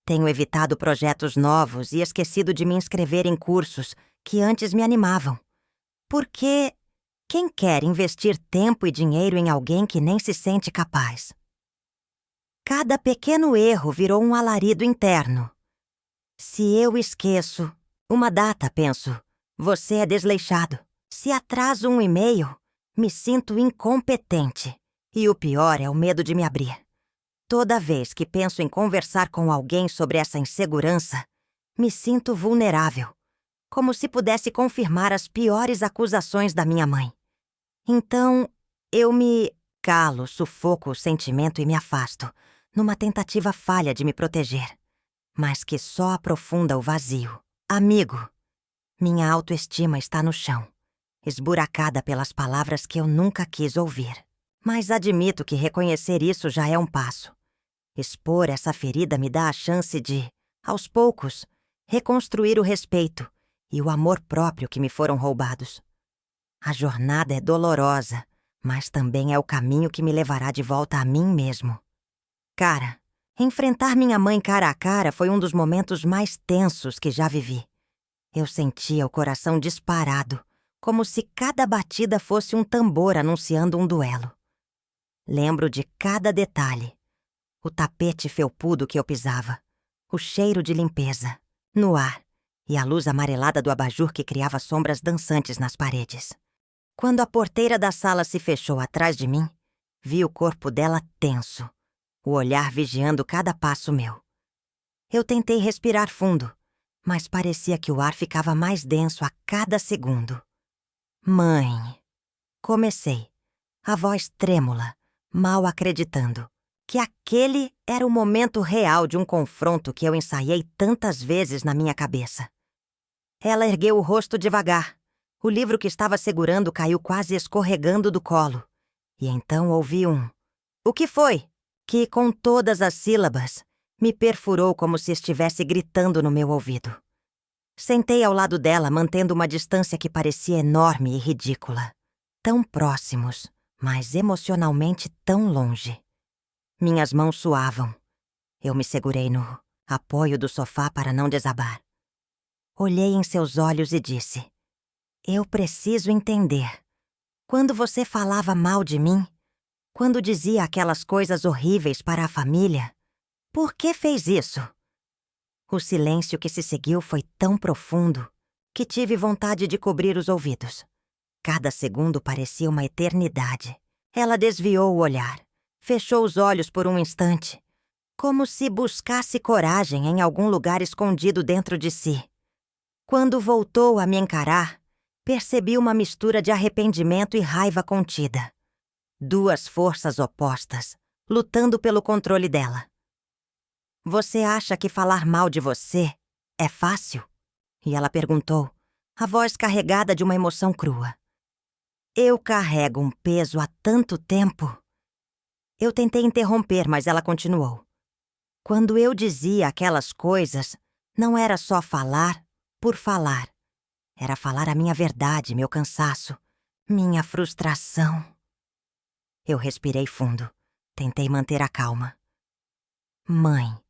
Tenho evitado projetos novos e esquecido de me inscrever em cursos que antes me animavam. Porque quem quer investir tempo e dinheiro em alguém que nem se sente capaz? Cada pequeno erro virou um alarido interno. Se eu esqueço uma data, penso, você é desleixado. Se atraso um e-mail, me sinto incompetente. E o pior é o medo de me abrir. Toda vez que penso em conversar com alguém sobre essa insegurança, me sinto vulnerável, como se pudesse confirmar as piores acusações da minha mãe. Então, eu me calo, sufoco o sentimento e me afasto, numa tentativa falha de me proteger, mas que só aprofunda o vazio. Amigo, minha autoestima está no chão, esburacada pelas palavras que eu nunca quis ouvir. Mas admito que reconhecer isso já é um passo. Expor essa ferida me dá a chance de, aos poucos, reconstruir o respeito e o amor próprio que me foram roubados. A jornada é dolorosa, mas também é o caminho que me levará de volta a mim mesmo. Cara, enfrentar minha mãe cara a cara foi um dos momentos mais tensos que já vivi. Eu sentia o coração disparado, como se cada batida fosse um tambor anunciando um duelo. Lembro de cada detalhe. O tapete felpudo que eu pisava, o cheiro de limpeza, no ar, e a luz amarelada do abajur que criava sombras dançantes nas paredes. Quando a porteira da sala se fechou atrás de mim, vi o corpo dela tenso, o olhar vigiando cada passo meu. Eu tentei respirar fundo, mas parecia que o ar ficava mais denso a cada segundo. Mãe. Comecei, a voz trêmula, mal acreditando que aquele era o momento real de um confronto que eu ensaiei tantas vezes na minha cabeça. Ela ergueu o rosto devagar. O livro que estava segurando caiu quase escorregando do colo. E então ouvi um "O que foi?", que, com todas as sílabas, me perfurou como se estivesse gritando no meu ouvido. Sentei ao lado dela, mantendo uma distância que parecia enorme e ridícula. Tão próximos, mas emocionalmente tão longe. Minhas mãos suavam. Eu me segurei no apoio do sofá para não desabar. Olhei em seus olhos e disse: eu preciso entender. Quando você falava mal de mim, quando dizia aquelas coisas horríveis para a família, por que fez isso? O silêncio que se seguiu foi tão profundo que tive vontade de cobrir os ouvidos. Cada segundo parecia uma eternidade. Ela desviou o olhar. Fechou os olhos por um instante, como se buscasse coragem em algum lugar escondido dentro de si. Quando voltou a me encarar, percebi uma mistura de arrependimento e raiva contida. Duas forças opostas, lutando pelo controle dela. Você acha que falar mal de você É fácil? E ela perguntou, a voz carregada de uma emoção crua. Eu carrego um peso há tanto tempo. Eu tentei interromper, mas ela continuou. Quando eu dizia aquelas coisas, não era só falar por falar. Era falar a minha verdade, meu cansaço, minha frustração. Eu respirei fundo. Tentei manter a calma. Mãe,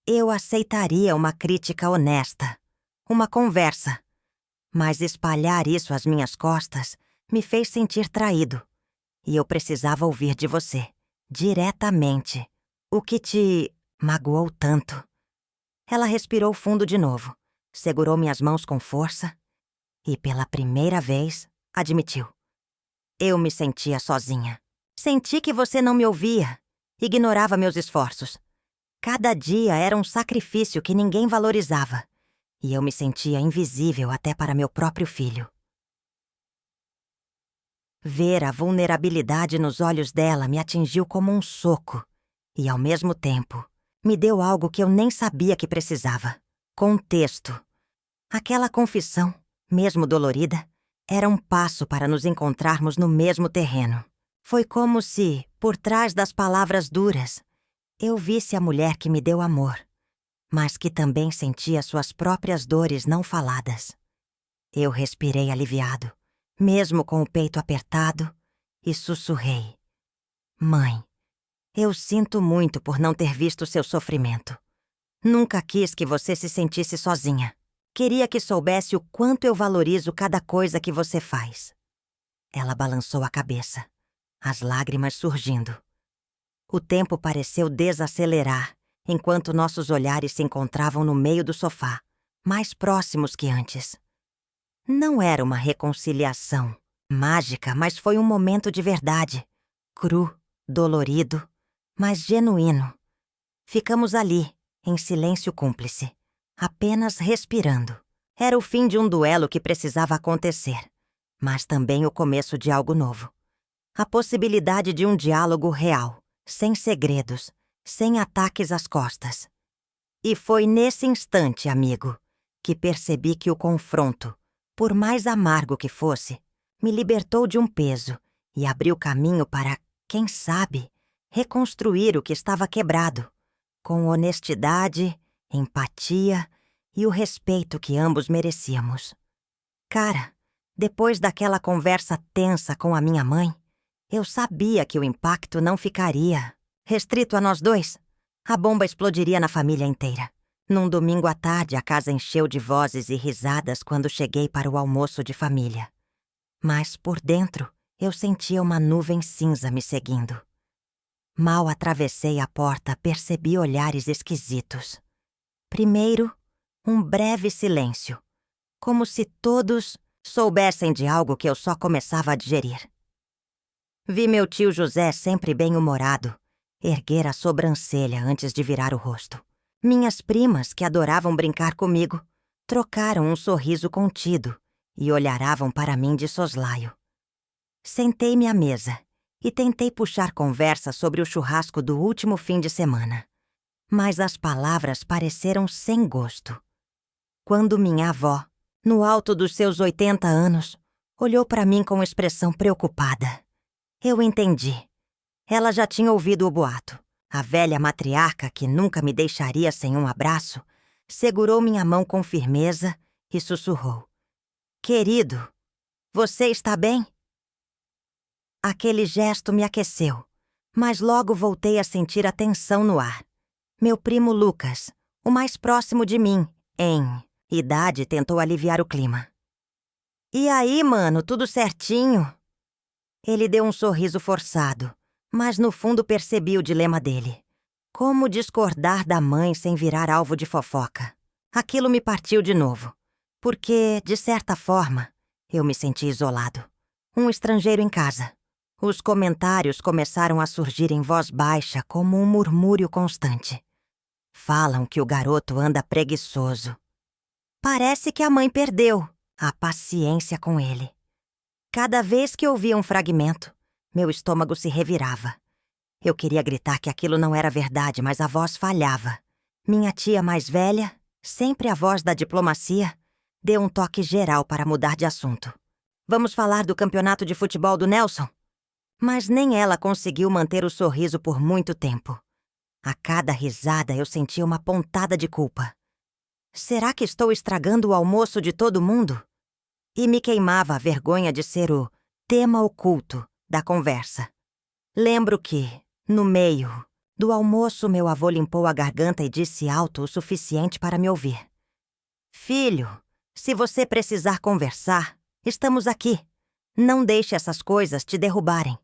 eu aceitaria uma crítica honesta, uma conversa. Mas espalhar isso às minhas costas me fez sentir traído. E eu precisava ouvir de você, diretamente, o que te magoou tanto. Ela respirou fundo de novo, segurou minhas mãos com força e, pela primeira vez, admitiu. Eu me sentia sozinha. Senti que você não me ouvia, ignorava meus esforços. Cada dia era um sacrifício que ninguém valorizava. E eu me sentia invisível até para meu próprio filho. Ver a vulnerabilidade nos olhos dela me atingiu como um soco. E, ao mesmo tempo, me deu algo que eu nem sabia que precisava. Contexto. Aquela confissão, mesmo dolorida, era um passo para nos encontrarmos no mesmo terreno. Foi como se, por trás das palavras duras, eu visse a mulher que me deu amor, mas que também sentia suas próprias dores não faladas. Eu respirei aliviado, mesmo com o peito apertado, e sussurrei. Mãe, eu sinto muito por não ter visto seu sofrimento. Nunca quis que você se sentisse sozinha. Queria que soubesse o quanto eu valorizo cada coisa que você faz. Ela balançou a cabeça, as lágrimas surgindo. O tempo pareceu desacelerar, enquanto nossos olhares se encontravam no meio do sofá, mais próximos que antes. Não era uma reconciliação mágica, mas foi um momento de verdade. Cru, dolorido, mas genuíno. Ficamos ali, em silêncio cúmplice, apenas respirando. Era o fim de um duelo que precisava acontecer, mas também o começo de algo novo. A possibilidade de um diálogo real, sem segredos, sem ataques às costas. E foi nesse instante, amigo, que percebi que o confronto, por mais amargo que fosse, me libertou de um peso e abriu caminho para, quem sabe, reconstruir o que estava quebrado, com honestidade, empatia e o respeito que ambos merecíamos. Cara, depois daquela conversa tensa com a minha mãe, eu sabia que o impacto não ficaria restrito a nós dois. A bomba explodiria na família inteira. Num domingo à tarde, a casa encheu de vozes e risadas quando cheguei para o almoço de família. Mas, por dentro, eu sentia uma nuvem cinza me seguindo. Mal atravessei a porta, percebi olhares esquisitos. Primeiro, um breve silêncio, como se todos soubessem de algo que eu só começava a digerir. Vi meu tio José, sempre bem-humorado, erguer a sobrancelha antes de virar o rosto. Minhas primas, que adoravam brincar comigo, trocaram um sorriso contido e olharavam para mim de soslaio. Sentei-me à mesa e tentei puxar conversa sobre o churrasco do último fim de semana. Mas as palavras pareceram sem gosto. Quando minha avó, no alto dos seus 80 anos, olhou para mim com expressão preocupada. Eu entendi. Ela já tinha ouvido o boato. A velha matriarca, que nunca me deixaria sem um abraço, segurou minha mão com firmeza e sussurrou. Querido, você está bem? Aquele gesto me aqueceu, mas logo voltei a sentir a tensão no ar. Meu primo Lucas, o mais próximo de mim, em idade, tentou aliviar o clima. E aí, mano, tudo certinho? Ele deu um sorriso forçado, mas no fundo percebi o dilema dele. Como discordar da mãe sem virar alvo de fofoca? Aquilo me partiu de novo, porque, de certa forma, eu me senti isolado. Um estrangeiro em casa. Os comentários começaram a surgir em voz baixa como um murmúrio constante. Falam que o garoto anda preguiçoso. Parece que a mãe perdeu a paciência com ele. Cada vez que ouvia um fragmento, meu estômago se revirava. Eu queria gritar que aquilo não era verdade, mas a voz falhava. Minha tia mais velha sempre a voz da diplomacia, deu um toque geral para mudar de assunto. Vamos falar do campeonato de futebol do Nelson? Mas nem ela conseguiu manter o sorriso por muito tempo. A cada risada eu sentia uma pontada de culpa. Será que estou estragando o almoço de todo mundo? E me queimava a vergonha de ser o tema oculto da conversa. Lembro que, no meio do almoço, meu avô limpou a garganta e disse alto o suficiente para me ouvir. Filho, se você precisar conversar, estamos aqui. Não deixe essas coisas te derrubarem.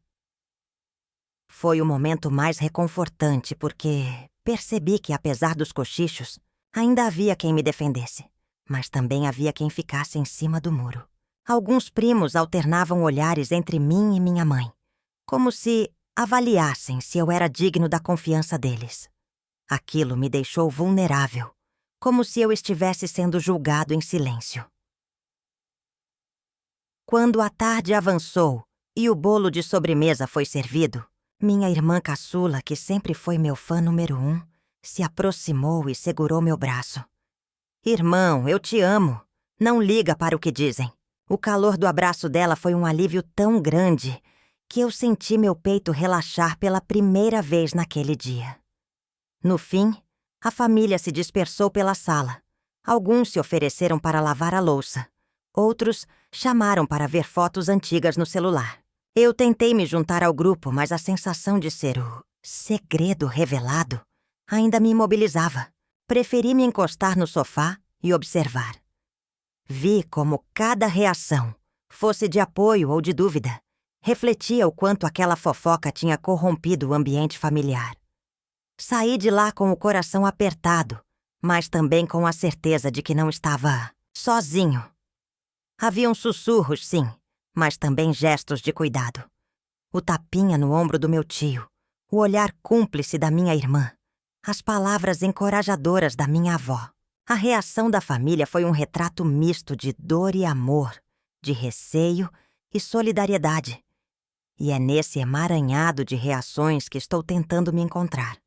Foi o momento mais reconfortante porque percebi que, apesar dos cochichos, ainda havia quem me defendesse, mas também havia quem ficasse em cima do muro. Alguns primos alternavam olhares entre mim e minha mãe, como se avaliassem se eu era digno da confiança deles. Aquilo me deixou vulnerável, como se eu estivesse sendo julgado em silêncio. Quando a tarde avançou e o bolo de sobremesa foi servido, minha irmã caçula, que sempre foi meu fã número 1, se aproximou e segurou meu braço. Irmão, eu te amo. Não liga para o que dizem. O calor do abraço dela foi um alívio tão grande que eu senti meu peito relaxar pela primeira vez naquele dia. No fim, a família se dispersou pela sala. Alguns se ofereceram para lavar a louça. Outros chamaram para ver fotos antigas no celular. Eu tentei me juntar ao grupo, mas a sensação de ser o segredo revelado ainda me imobilizava. Preferi me encostar no sofá e observar. Vi como cada reação, fosse de apoio ou de dúvida, refletia o quanto aquela fofoca tinha corrompido o ambiente familiar. Saí de lá com o coração apertado, mas também com a certeza de que não estava sozinho. Haviam sussurros, sim, mas também gestos de cuidado. O tapinha no ombro do meu tio, o olhar cúmplice da minha irmã, as palavras encorajadoras da minha avó. A reação da família foi um retrato misto de dor e amor, de receio e solidariedade. E é nesse emaranhado de reações que estou tentando me encontrar.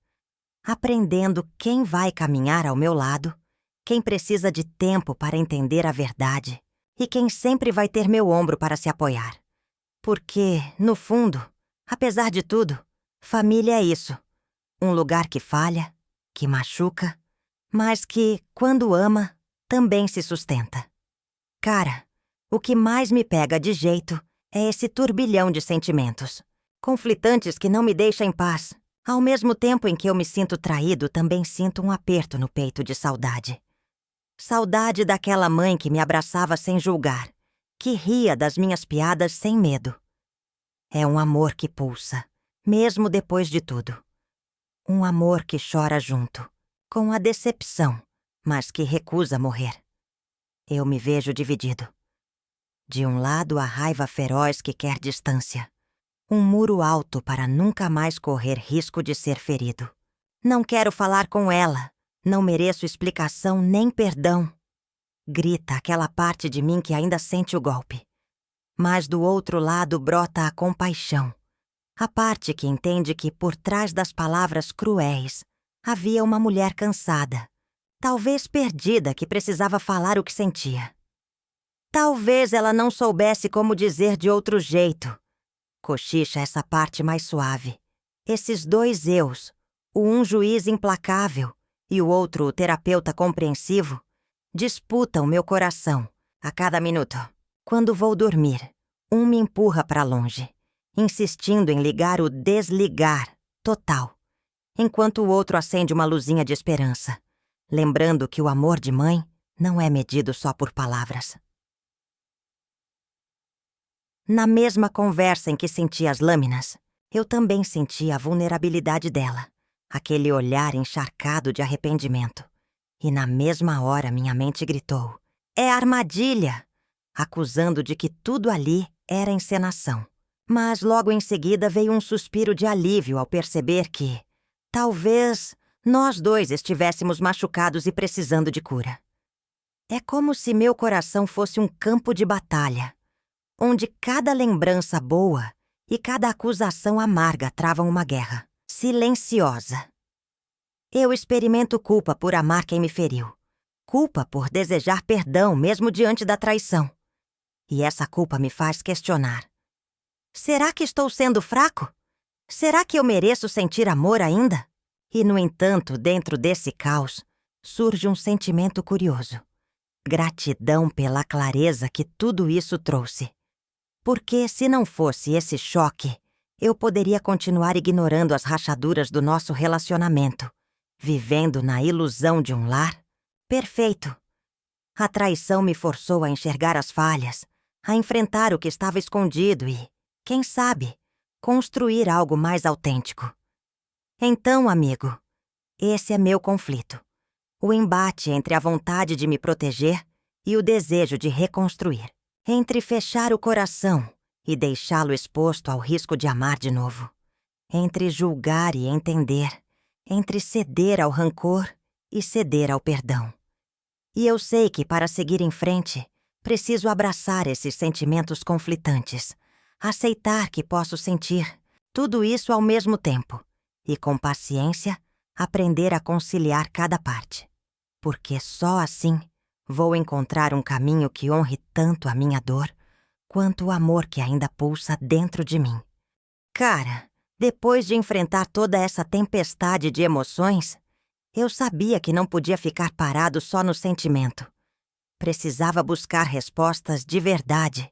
Aprendendo quem vai caminhar ao meu lado, quem precisa de tempo para entender a verdade e quem sempre vai ter meu ombro para se apoiar. Porque, no fundo, apesar de tudo, família é isso. Um lugar que falha, que machuca, mas que, quando ama, também se sustenta. Cara, o que mais me pega de jeito é esse turbilhão de sentimentos, conflitantes que não me deixam em paz. Ao mesmo tempo em que eu me sinto traído, também sinto um aperto no peito de saudade. Saudade daquela mãe que me abraçava sem julgar, que ria das minhas piadas sem medo. É um amor que pulsa, mesmo depois de tudo. Um amor que chora junto, com a decepção, mas que recusa morrer. Eu me vejo dividido. De um lado, a raiva feroz que quer distância. Um muro alto para nunca mais correr risco de ser ferido. Não quero falar com ela. Não mereço explicação nem perdão. Grita aquela parte de mim que ainda sente o golpe. Mas do outro lado brota a compaixão. A parte que entende que por trás das palavras cruéis havia uma mulher cansada, talvez perdida, que precisava falar o que sentia. Talvez ela não soubesse como dizer de outro jeito. Cochicha essa parte mais suave. Esses dois eus, o um juiz implacável e o outro o terapeuta compreensivo, disputam meu coração a cada minuto. Quando vou dormir, um me empurra para longe, insistindo em ligar o desligar total, enquanto o outro acende uma luzinha de esperança, lembrando que o amor de mãe não é medido só por palavras. Na mesma conversa em que senti as lâminas, eu também senti a vulnerabilidade dela, aquele olhar encharcado de arrependimento. E na mesma hora minha mente gritou: "É armadilha!", acusando de que tudo ali era encenação. Mas logo em seguida veio um suspiro de alívio ao perceber que, talvez, nós dois estivéssemos machucados e precisando de cura. É como se meu coração fosse um campo de batalha, onde cada lembrança boa e cada acusação amarga travam uma guerra, silenciosa. Eu experimento culpa por amar quem me feriu, culpa por desejar perdão mesmo diante da traição. E essa culpa me faz questionar. Será que estou sendo fraco? Será que eu mereço sentir amor ainda? E, no entanto, dentro desse caos, surge um sentimento curioso. Gratidão pela clareza que tudo isso trouxe. Porque, se não fosse esse choque, eu poderia continuar ignorando as rachaduras do nosso relacionamento, vivendo na ilusão de um lar perfeito. A traição me forçou a enxergar as falhas, a enfrentar o que estava escondido e, quem sabe, construir algo mais autêntico. Então, amigo, esse é meu conflito. O embate entre a vontade de me proteger e o desejo de reconstruir. Entre fechar o coração e deixá-lo exposto ao risco de amar de novo. Entre julgar e entender. Entre ceder ao rancor e ceder ao perdão. E eu sei que, para seguir em frente, preciso abraçar esses sentimentos conflitantes. Aceitar que posso sentir tudo isso ao mesmo tempo. E, com paciência, aprender a conciliar cada parte. Porque só assim vou encontrar um caminho que honre tanto a minha dor, quanto o amor que ainda pulsa dentro de mim. Cara, depois de enfrentar toda essa tempestade de emoções, eu sabia que não podia ficar parado só no sentimento. Precisava buscar respostas de verdade.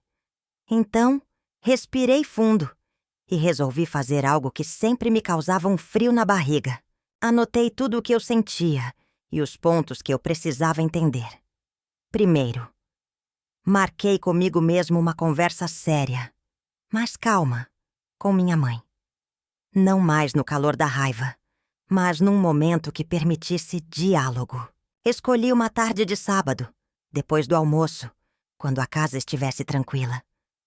Então, respirei fundo e resolvi fazer algo que sempre me causava um frio na barriga. Anotei tudo o que eu sentia e os pontos que eu precisava entender. Primeiro, marquei comigo mesmo uma conversa séria, mas calma, com minha mãe. Não mais no calor da raiva, mas num momento que permitisse diálogo. Escolhi uma tarde de sábado, depois do almoço, quando a casa estivesse tranquila.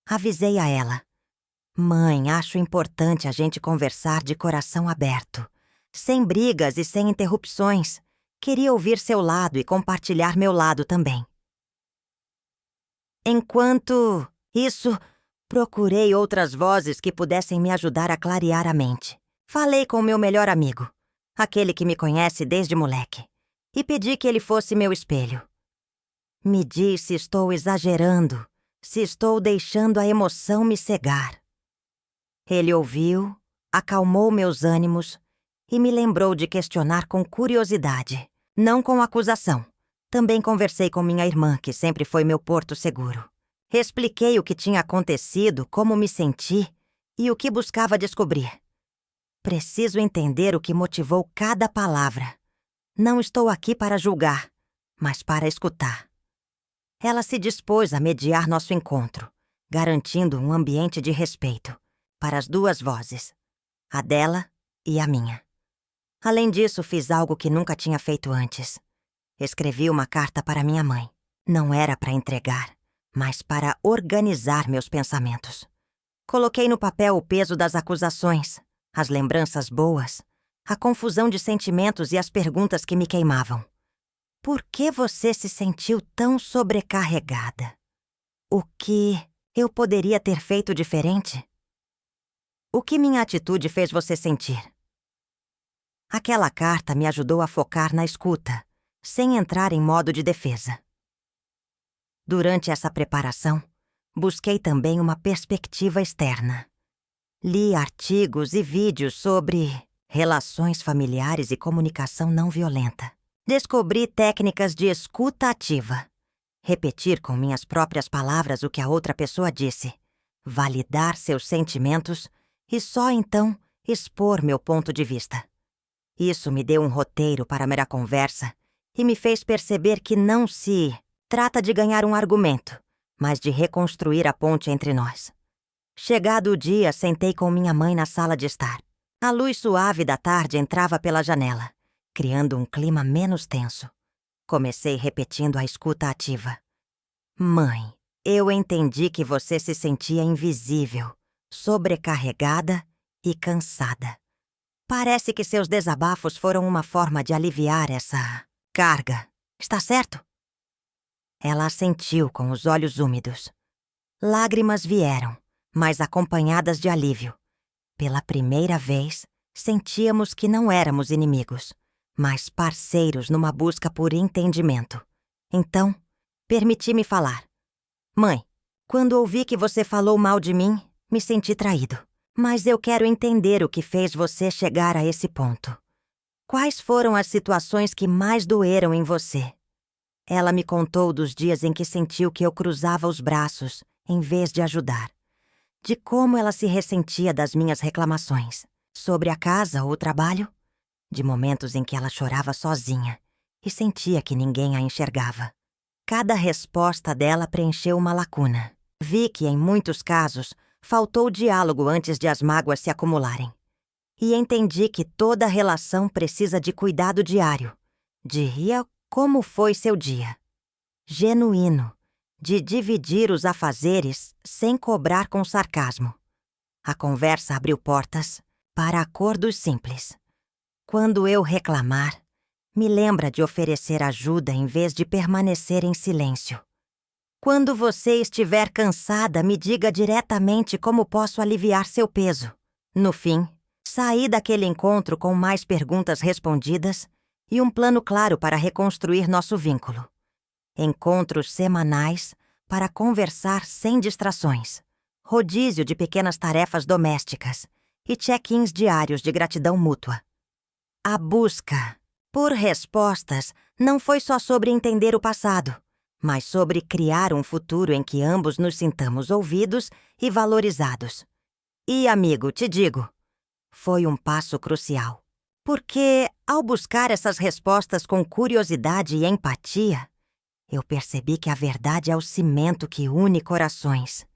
Avisei a ela. Mãe, acho importante a gente conversar de coração aberto, sem brigas e sem interrupções. Queria ouvir seu lado e compartilhar meu lado também. Enquanto isso, procurei outras vozes que pudessem me ajudar a clarear a mente. Falei com meu melhor amigo, aquele que me conhece desde moleque, e pedi que ele fosse meu espelho. Me diz se estou exagerando, se estou deixando a emoção me cegar. Ele ouviu, acalmou meus ânimos e me lembrou de questionar com curiosidade, não com acusação. Também conversei com minha irmã, que sempre foi meu porto seguro. Expliquei o que tinha acontecido, como me senti e o que buscava descobrir. Preciso entender o que motivou cada palavra. Não estou aqui para julgar, mas para escutar. Ela se dispôs a mediar nosso encontro, garantindo um ambiente de respeito para as duas vozes, a dela e a minha. Além disso, fiz algo que nunca tinha feito antes. Escrevi uma carta para minha mãe. Não era para entregar, mas para organizar meus pensamentos. Coloquei no papel o peso das acusações, as lembranças boas, a confusão de sentimentos e as perguntas que me queimavam. Por que você se sentiu tão sobrecarregada? O que eu poderia ter feito diferente? O que minha atitude fez você sentir? Aquela carta me ajudou a focar na escuta, sem entrar em modo de defesa. Durante essa preparação, busquei também uma perspectiva externa. Li artigos e vídeos sobre relações familiares e comunicação não violenta. Descobri técnicas de escuta ativa. Repetir com minhas próprias palavras o que a outra pessoa disse. Validar seus sentimentos e só então expor meu ponto de vista. Isso me deu um roteiro para a conversa e me fez perceber que não se trata de ganhar um argumento, mas de reconstruir a ponte entre nós. Chegado o dia, sentei com minha mãe na sala de estar. A luz suave da tarde entrava pela janela, criando um clima menos tenso. Comecei repetindo a escuta ativa. Mãe, eu entendi que você se sentia invisível, sobrecarregada e cansada. Parece que seus desabafos foram uma forma de aliviar essa carga. Está certo? Ela assentiu com os olhos úmidos. Lágrimas vieram, mas acompanhadas de alívio. Pela primeira vez, sentíamos que não éramos inimigos, mas parceiros numa busca por entendimento. Então, permiti-me falar. Mãe, quando ouvi que você falou mal de mim, me senti traído. Mas eu quero entender o que fez você chegar a esse ponto. Quais foram as situações que mais doeram em você? Ela me contou dos dias em que sentiu que eu cruzava os braços, em vez de ajudar. De como ela se ressentia das minhas reclamações. Sobre a casa ou o trabalho. De momentos em que ela chorava sozinha e sentia que ninguém a enxergava. Cada resposta dela preencheu uma lacuna. Vi que, em muitos casos, faltou diálogo antes de as mágoas se acumularem. E entendi que toda relação precisa de cuidado diário. Como foi seu dia? Genuíno, de dividir os afazeres sem cobrar com sarcasmo. A conversa abriu portas para acordos simples. Quando eu reclamar, me lembra de oferecer ajuda em vez de permanecer em silêncio. Quando você estiver cansada, me diga diretamente como posso aliviar seu peso. No fim, saí daquele encontro com mais perguntas respondidas e um plano claro para reconstruir nosso vínculo. Encontros semanais para conversar sem distrações. Rodízio de pequenas tarefas domésticas e check-ins diários de gratidão mútua. A busca por respostas não foi só sobre entender o passado, mas sobre criar um futuro em que ambos nos sintamos ouvidos e valorizados. E, amigo, te digo, foi um passo crucial. Porque, ao buscar essas respostas com curiosidade e empatia, eu percebi que a verdade é o cimento que une corações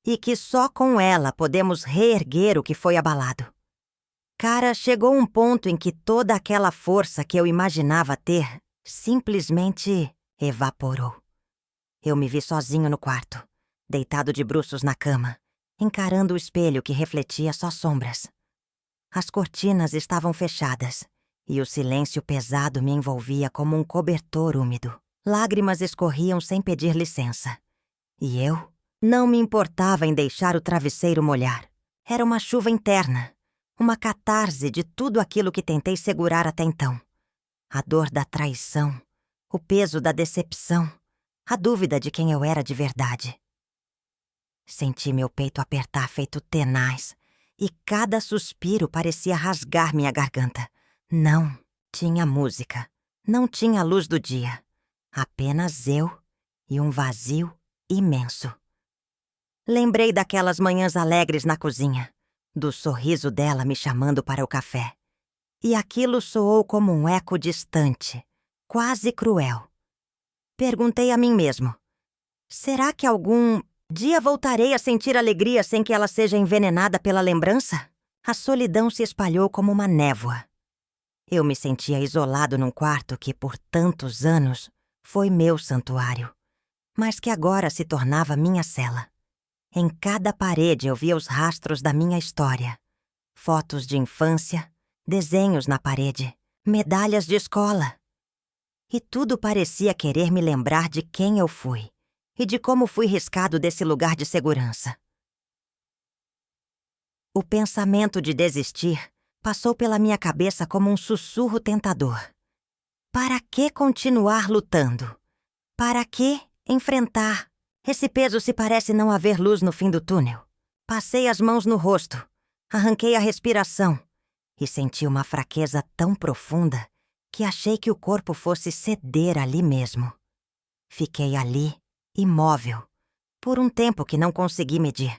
e que só com ela podemos reerguer o que foi abalado. Cara, chegou um ponto em que toda aquela força que eu imaginava ter simplesmente evaporou. Eu me vi sozinho no quarto, deitado de bruços na cama, encarando o espelho que refletia só sombras. As cortinas estavam fechadas e o silêncio pesado me envolvia como um cobertor úmido. Lágrimas escorriam sem pedir licença. E eu não me importava em deixar o travesseiro molhar. Era uma chuva interna, uma catarse de tudo aquilo que tentei segurar até então. A dor da traição, o peso da decepção, a dúvida de quem eu era de verdade. Senti meu peito apertar feito tenaz, e cada suspiro parecia rasgar minha garganta. Não tinha música, não tinha luz do dia. Apenas eu e um vazio imenso. Lembrei daquelas manhãs alegres na cozinha, do sorriso dela me chamando para o café. E aquilo soou como um eco distante, quase cruel. Perguntei a mim mesmo, será que algum dia voltarei a sentir alegria sem que ela seja envenenada pela lembrança? A solidão se espalhou como uma névoa. Eu me sentia isolado num quarto que, por tantos anos, foi meu santuário, mas que agora se tornava minha cela. Em cada parede eu via os rastros da minha história. Fotos de infância, desenhos na parede, medalhas de escola. E tudo parecia querer me lembrar de quem eu fui e de como fui riscado desse lugar de segurança. O pensamento de desistir passou pela minha cabeça como um sussurro tentador. Para que continuar lutando? Para que enfrentar? Esse peso se parece não haver luz no fim do túnel. Passei as mãos no rosto, arranquei a respiração e senti uma fraqueza tão profunda que achei que o corpo fosse ceder ali mesmo. Fiquei ali, imóvel, por um tempo que não consegui medir.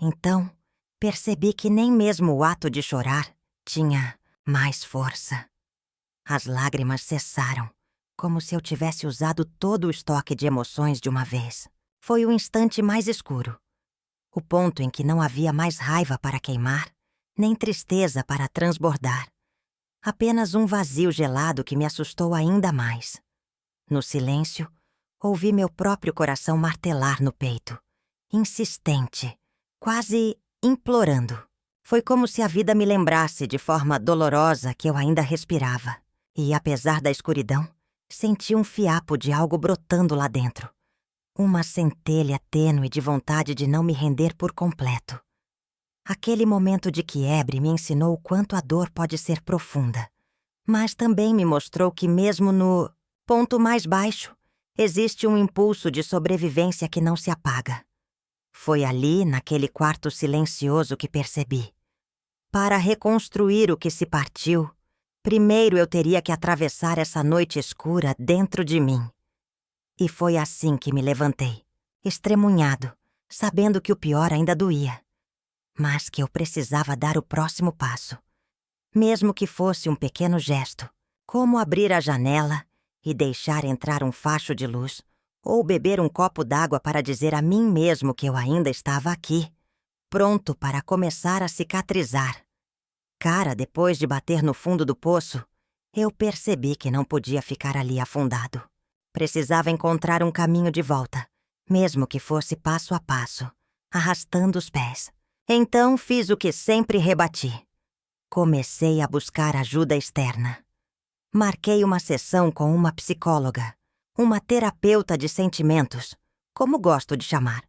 Então, percebi que nem mesmo o ato de chorar tinha mais força. As lágrimas cessaram, como se eu tivesse usado todo o estoque de emoções de uma vez. Foi o instante mais escuro. O ponto em que não havia mais raiva para queimar, nem tristeza para transbordar. Apenas um vazio gelado que me assustou ainda mais. No silêncio, ouvi meu próprio coração martelar no peito, insistente, quase implorando. Foi como se a vida me lembrasse de forma dolorosa que eu ainda respirava. E, apesar da escuridão, senti um fiapo de algo brotando lá dentro. Uma centelha tênue de vontade de não me render por completo. Aquele momento de quiebre me ensinou o quanto a dor pode ser profunda. Mas também me mostrou que mesmo no ponto mais baixo, Existe um impulso de sobrevivência que não se apaga. Foi ali, naquele quarto silencioso, que percebi. Para reconstruir o que se partiu, primeiro eu teria que atravessar essa noite escura dentro de mim. E foi assim que me levantei, estremunhado, sabendo que o pior ainda doía, mas que eu precisava dar o próximo passo. Mesmo que fosse um pequeno gesto, como abrir a janela e deixar entrar um facho de luz, ou beber um copo d'água para dizer a mim mesmo que eu ainda estava aqui, pronto para começar a cicatrizar. Cara, depois de bater no fundo do poço, eu percebi que não podia ficar ali afundado. Precisava encontrar um caminho de volta, mesmo que fosse passo a passo, arrastando os pés. Então fiz o que sempre rebati. Comecei a buscar ajuda externa. Marquei uma sessão com uma psicóloga, uma terapeuta de sentimentos, como gosto de chamar.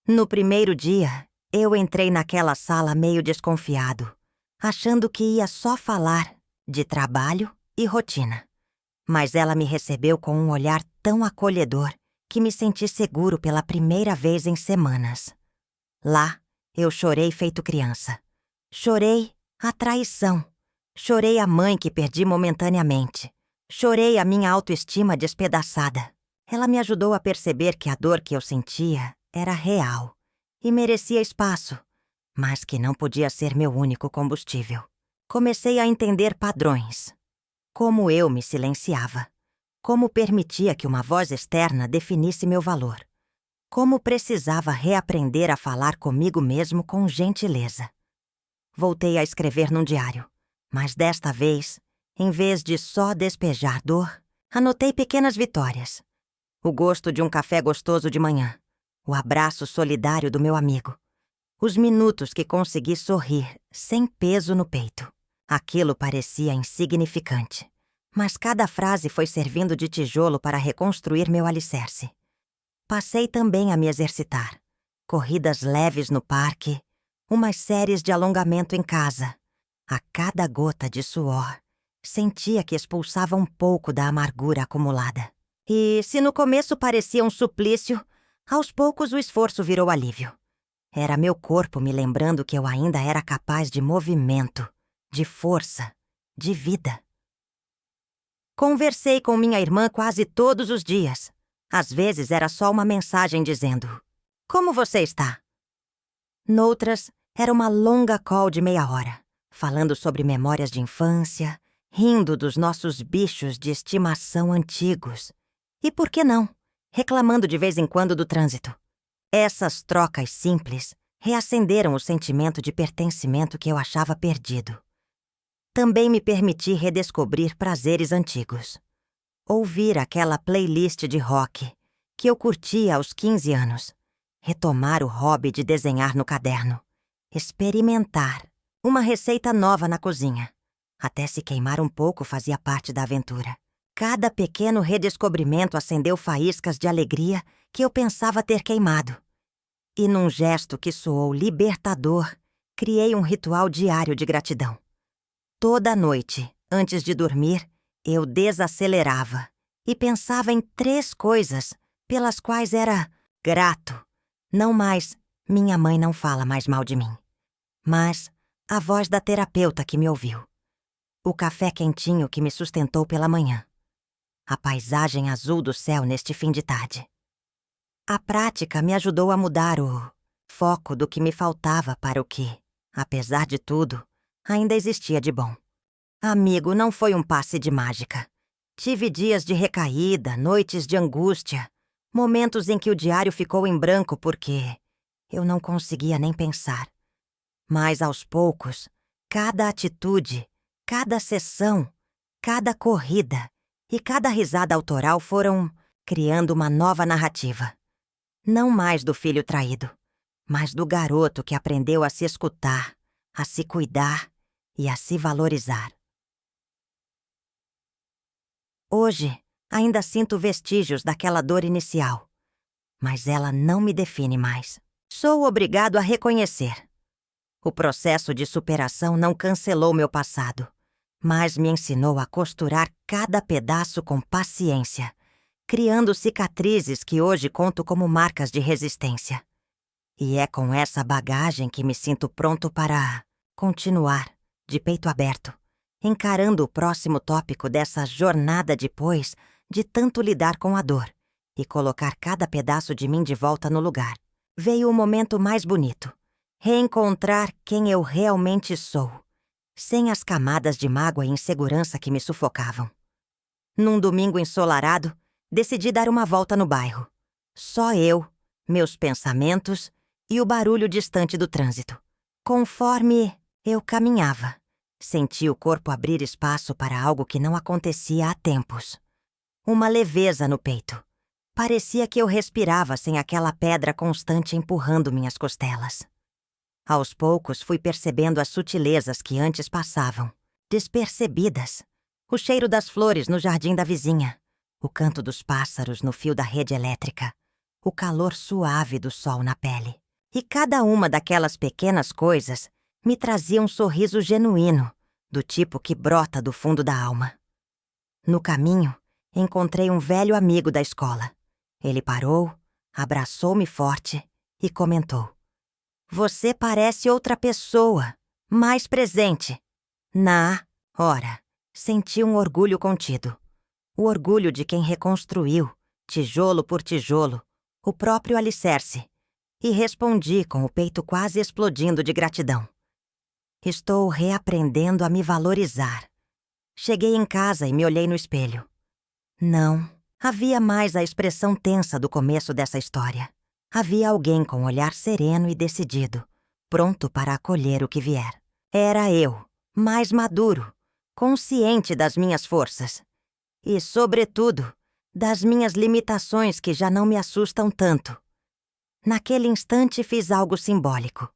No primeiro dia, eu entrei naquela sala meio desconfiado, achando que ia só falar de trabalho e rotina. Mas ela me recebeu com um olhar tão acolhedor que me senti seguro pela primeira vez em semanas. Lá, eu chorei feito criança. Chorei a traição. Chorei a mãe que perdi momentaneamente. Chorei a minha autoestima despedaçada. Ela me ajudou a perceber que a dor que eu sentia era real e merecia espaço, mas que não podia ser meu único combustível. Comecei a entender padrões. Como eu me silenciava. Como permitia que uma voz externa definisse meu valor. Como precisava reaprender a falar comigo mesmo com gentileza. Voltei a escrever num diário, mas desta vez, em vez de só despejar dor, anotei pequenas vitórias. O gosto de um café gostoso de manhã, o abraço solidário do meu amigo, os minutos que consegui sorrir sem peso no peito. Aquilo parecia insignificante, mas cada frase foi servindo de tijolo para reconstruir meu alicerce. Passei também a me exercitar. Corridas leves no parque, umas séries de alongamento em casa. A cada gota de suor, sentia que expulsava um pouco da amargura acumulada. E, se no começo parecia um suplício, aos poucos o esforço virou alívio. Era meu corpo me lembrando que eu ainda era capaz de movimento, de força, de vida. Conversei com minha irmã quase todos os dias. Às vezes era só uma mensagem dizendo: "Como você está?" Noutras, era uma longa call de meia hora, falando sobre memórias de infância, rindo dos nossos bichos de estimação antigos. E por que não? Reclamando de vez em quando do trânsito. Essas trocas simples reacenderam o sentimento de pertencimento que eu achava perdido. Também me permiti redescobrir prazeres antigos. Ouvir aquela playlist de rock que eu curtia aos 15 anos. Retomar o hobby de desenhar no caderno. Experimentar uma receita nova na cozinha. Até se queimar um pouco fazia parte da aventura. Cada pequeno redescobrimento acendeu faíscas de alegria que eu pensava ter queimado. E num gesto que soou libertador, criei um ritual diário de gratidão. Toda noite, antes de dormir, eu desacelerava e pensava em 3 coisas pelas quais era grato. Não mais, minha mãe não fala mais mal de mim. Mas a voz da terapeuta que me ouviu. O café quentinho que me sustentou pela manhã. A paisagem azul do céu neste fim de tarde. A prática me ajudou a mudar o foco do que me faltava para o que, apesar de tudo, ainda existia de bom. Amigo, não foi um passe de mágica. Tive dias de recaída, noites de angústia, momentos em que o diário ficou em branco porque eu não conseguia nem pensar. Mas aos poucos, cada atitude, cada sessão, cada corrida e cada risada autoral foram criando uma nova narrativa. Não mais do filho traído, mas do garoto que aprendeu a se escutar, a se cuidar e a se valorizar. Hoje, ainda sinto vestígios daquela dor inicial, mas ela não me define mais. Sou obrigado a reconhecer. O processo de superação não cancelou meu passado, mas me ensinou a costurar cada pedaço com paciência criando cicatrizes que hoje conto como marcas de resistência. E é com essa bagagem que me sinto pronto para continuar, de peito aberto, encarando o próximo tópico dessa jornada depois de tanto lidar com a dor e colocar cada pedaço de mim de volta no lugar. Veio o momento mais bonito. Reencontrar quem eu realmente sou, sem as camadas de mágoa e insegurança que me sufocavam. Num domingo ensolarado, decidi dar uma volta no bairro. Só eu, meus pensamentos e o barulho distante do trânsito. Conforme eu caminhava, senti o corpo abrir espaço para algo que não acontecia há tempos. Uma leveza no peito. Parecia que eu respirava sem aquela pedra constante empurrando minhas costelas. Aos poucos fui percebendo as sutilezas que antes passavam, despercebidas. O cheiro das flores no jardim da vizinha, o canto dos pássaros no fio da rede elétrica, o calor suave do sol na pele. E cada uma daquelas pequenas coisas me trazia um sorriso genuíno, do tipo que brota do fundo da alma. No caminho, encontrei um velho amigo da escola. Ele parou, abraçou-me forte e comentou: "Você parece outra pessoa, mais presente." Ora, senti um orgulho contido. O orgulho de quem reconstruiu, tijolo por tijolo, o próprio alicerce. E respondi com o peito quase explodindo de gratidão. Estou reaprendendo a me valorizar. Cheguei em casa e me olhei no espelho. Não, havia mais a expressão tensa do começo dessa história. Havia alguém com um olhar sereno e decidido, pronto para acolher o que vier. Era eu, mais maduro, consciente das minhas forças. E, sobretudo, das minhas limitações que já não me assustam tanto. Naquele instante fiz algo simbólico.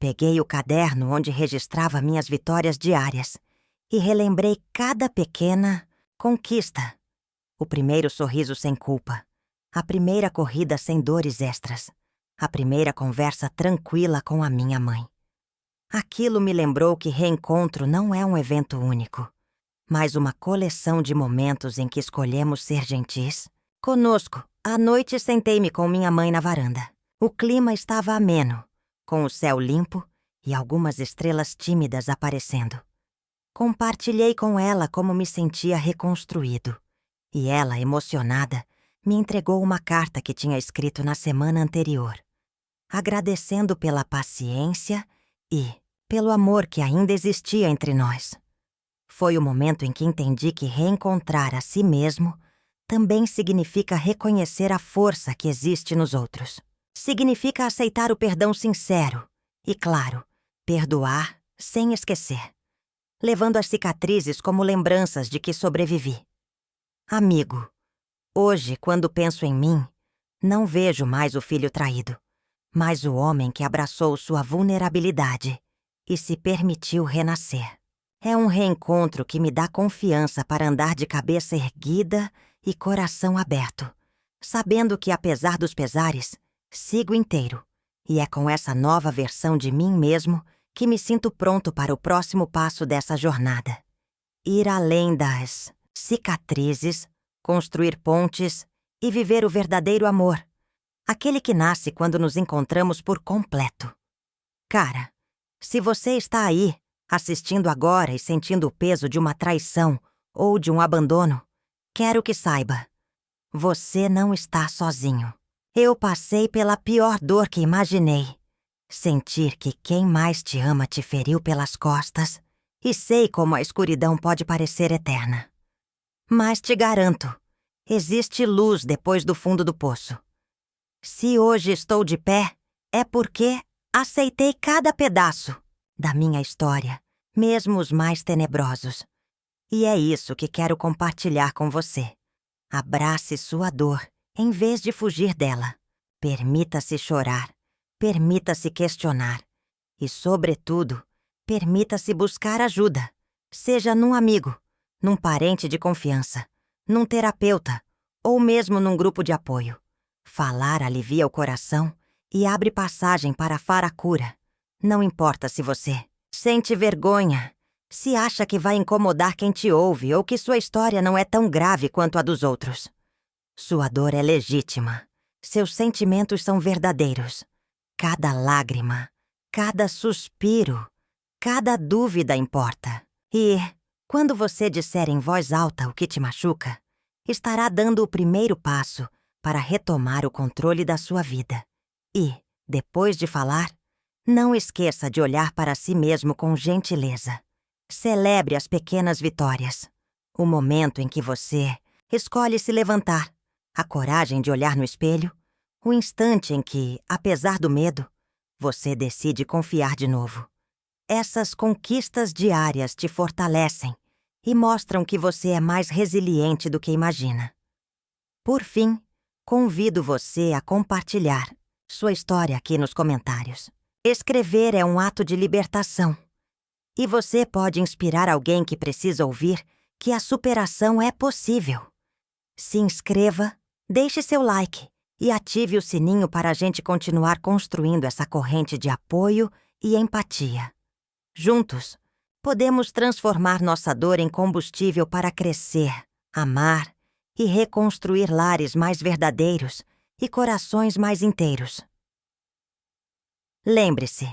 Peguei o caderno onde registrava minhas vitórias diárias e relembrei cada pequena conquista. O primeiro sorriso sem culpa, a primeira corrida sem dores extras, a primeira conversa tranquila com a minha mãe. Aquilo me lembrou que reencontro não é um evento único, mas uma coleção de momentos em que escolhemos ser gentis. Conosco, à noite sentei-me com minha mãe na varanda. O clima estava ameno, com o céu limpo e algumas estrelas tímidas aparecendo. Compartilhei com ela como me sentia reconstruído, e ela, emocionada, me entregou uma carta que tinha escrito na semana anterior, agradecendo pela paciência e pelo amor que ainda existia entre nós. Foi o momento em que entendi que reencontrar a si mesmo também significa reconhecer a força que existe nos outros. Significa aceitar o perdão sincero e, claro, perdoar sem esquecer, levando as cicatrizes como lembranças de que sobrevivi. Amigo, hoje, quando penso em mim, não vejo mais o filho traído, mas o homem que abraçou sua vulnerabilidade e se permitiu renascer. É um reencontro que me dá confiança para andar de cabeça erguida e coração aberto, sabendo que, apesar dos pesares, sigo inteiro. E é com essa nova versão de mim mesmo que me sinto pronto para o próximo passo dessa jornada. Ir além das cicatrizes, construir pontes e viver o verdadeiro amor, aquele que nasce quando nos encontramos por completo. Cara, se você está aí, assistindo agora e sentindo o peso de uma traição ou de um abandono, quero que saiba, você não está sozinho. Eu passei pela pior dor que imaginei. Sentir que quem mais te ama te feriu pelas costas, e sei como a escuridão pode parecer eterna. Mas te garanto, existe luz depois do fundo do poço. Se hoje estou de pé, é porque aceitei cada pedaço da minha história, mesmo os mais tenebrosos. E é isso que quero compartilhar com você. Abrace sua dor, em vez de fugir dela. Permita-se chorar, permita-se questionar e, sobretudo, permita-se buscar ajuda, seja num amigo, num parente de confiança, num terapeuta ou mesmo num grupo de apoio. Falar alivia o coração e abre passagem para a faracura. Não importa se você sente vergonha, se acha que vai incomodar quem te ouve ou que sua história não é tão grave quanto a dos outros. Sua dor é legítima. Seus sentimentos são verdadeiros. Cada lágrima, cada suspiro, cada dúvida importa. E, quando você disser em voz alta o que te machuca, estará dando o primeiro passo para retomar o controle da sua vida. E, depois de falar, não esqueça de olhar para si mesmo com gentileza. Celebre as pequenas vitórias. O momento em que você escolhe se levantar, a coragem de olhar no espelho, o instante em que, apesar do medo, você decide confiar de novo. Essas conquistas diárias te fortalecem e mostram que você é mais resiliente do que imagina. Por fim, convido você a compartilhar sua história aqui nos comentários. Escrever é um ato de libertação. E você pode inspirar alguém que precisa ouvir que a superação é possível. Se inscreva, deixe seu like e ative o sininho para a gente continuar construindo essa corrente de apoio e empatia. Juntos, podemos transformar nossa dor em combustível para crescer, amar e reconstruir lares mais verdadeiros e corações mais inteiros. Lembre-se,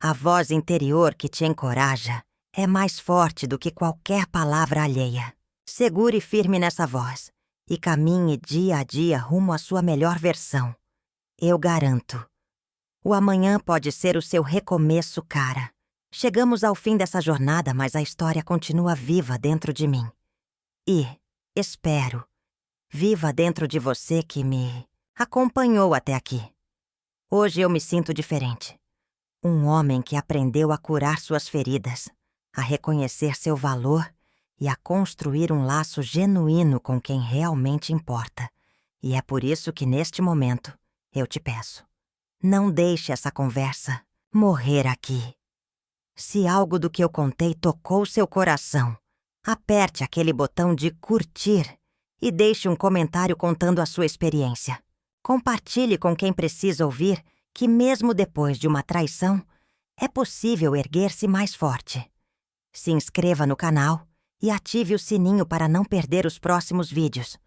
a voz interior que te encoraja é mais forte do que qualquer palavra alheia. Segure firme nessa voz e caminhe dia a dia rumo à sua melhor versão. Eu garanto. O amanhã pode ser o seu recomeço, cara. Chegamos ao fim dessa jornada, mas a história continua viva dentro de mim. E, espero, viva dentro de você que me acompanhou até aqui. Hoje eu me sinto diferente. Um homem que aprendeu a curar suas feridas, a reconhecer seu valor e a construir um laço genuíno com quem realmente importa. E é por isso que, neste momento, eu te peço, não deixe essa conversa morrer aqui. Se algo do que eu contei tocou seu coração, aperte aquele botão de curtir e deixe um comentário contando a sua experiência. Compartilhe com quem precisa ouvir que, mesmo depois de uma traição, é possível erguer-se mais forte. Se inscreva no canal e ative o sininho para não perder os próximos vídeos,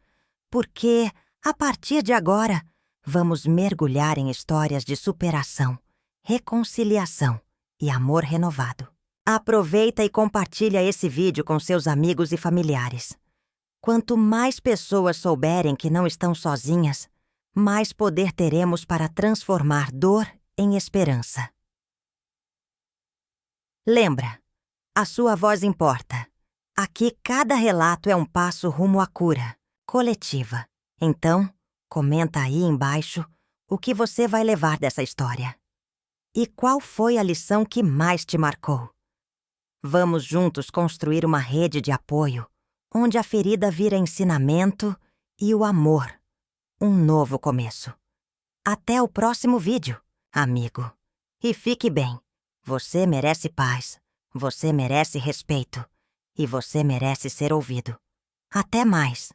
porque, a partir de agora, vamos mergulhar em histórias de superação, reconciliação e amor renovado. Aproveita e compartilha esse vídeo com seus amigos e familiares. Quanto mais pessoas souberem que não estão sozinhas, mais poder teremos para transformar dor em esperança. Lembra, a sua voz importa. Aqui cada relato é um passo rumo à cura coletiva. Então, comenta aí embaixo o que você vai levar dessa história. E qual foi a lição que mais te marcou? Vamos juntos construir uma rede de apoio, onde a ferida vira ensinamento e o amor um novo começo. Até o próximo vídeo, amigo. E fique bem. Você merece paz. Você merece respeito. E você merece ser ouvido. Até mais.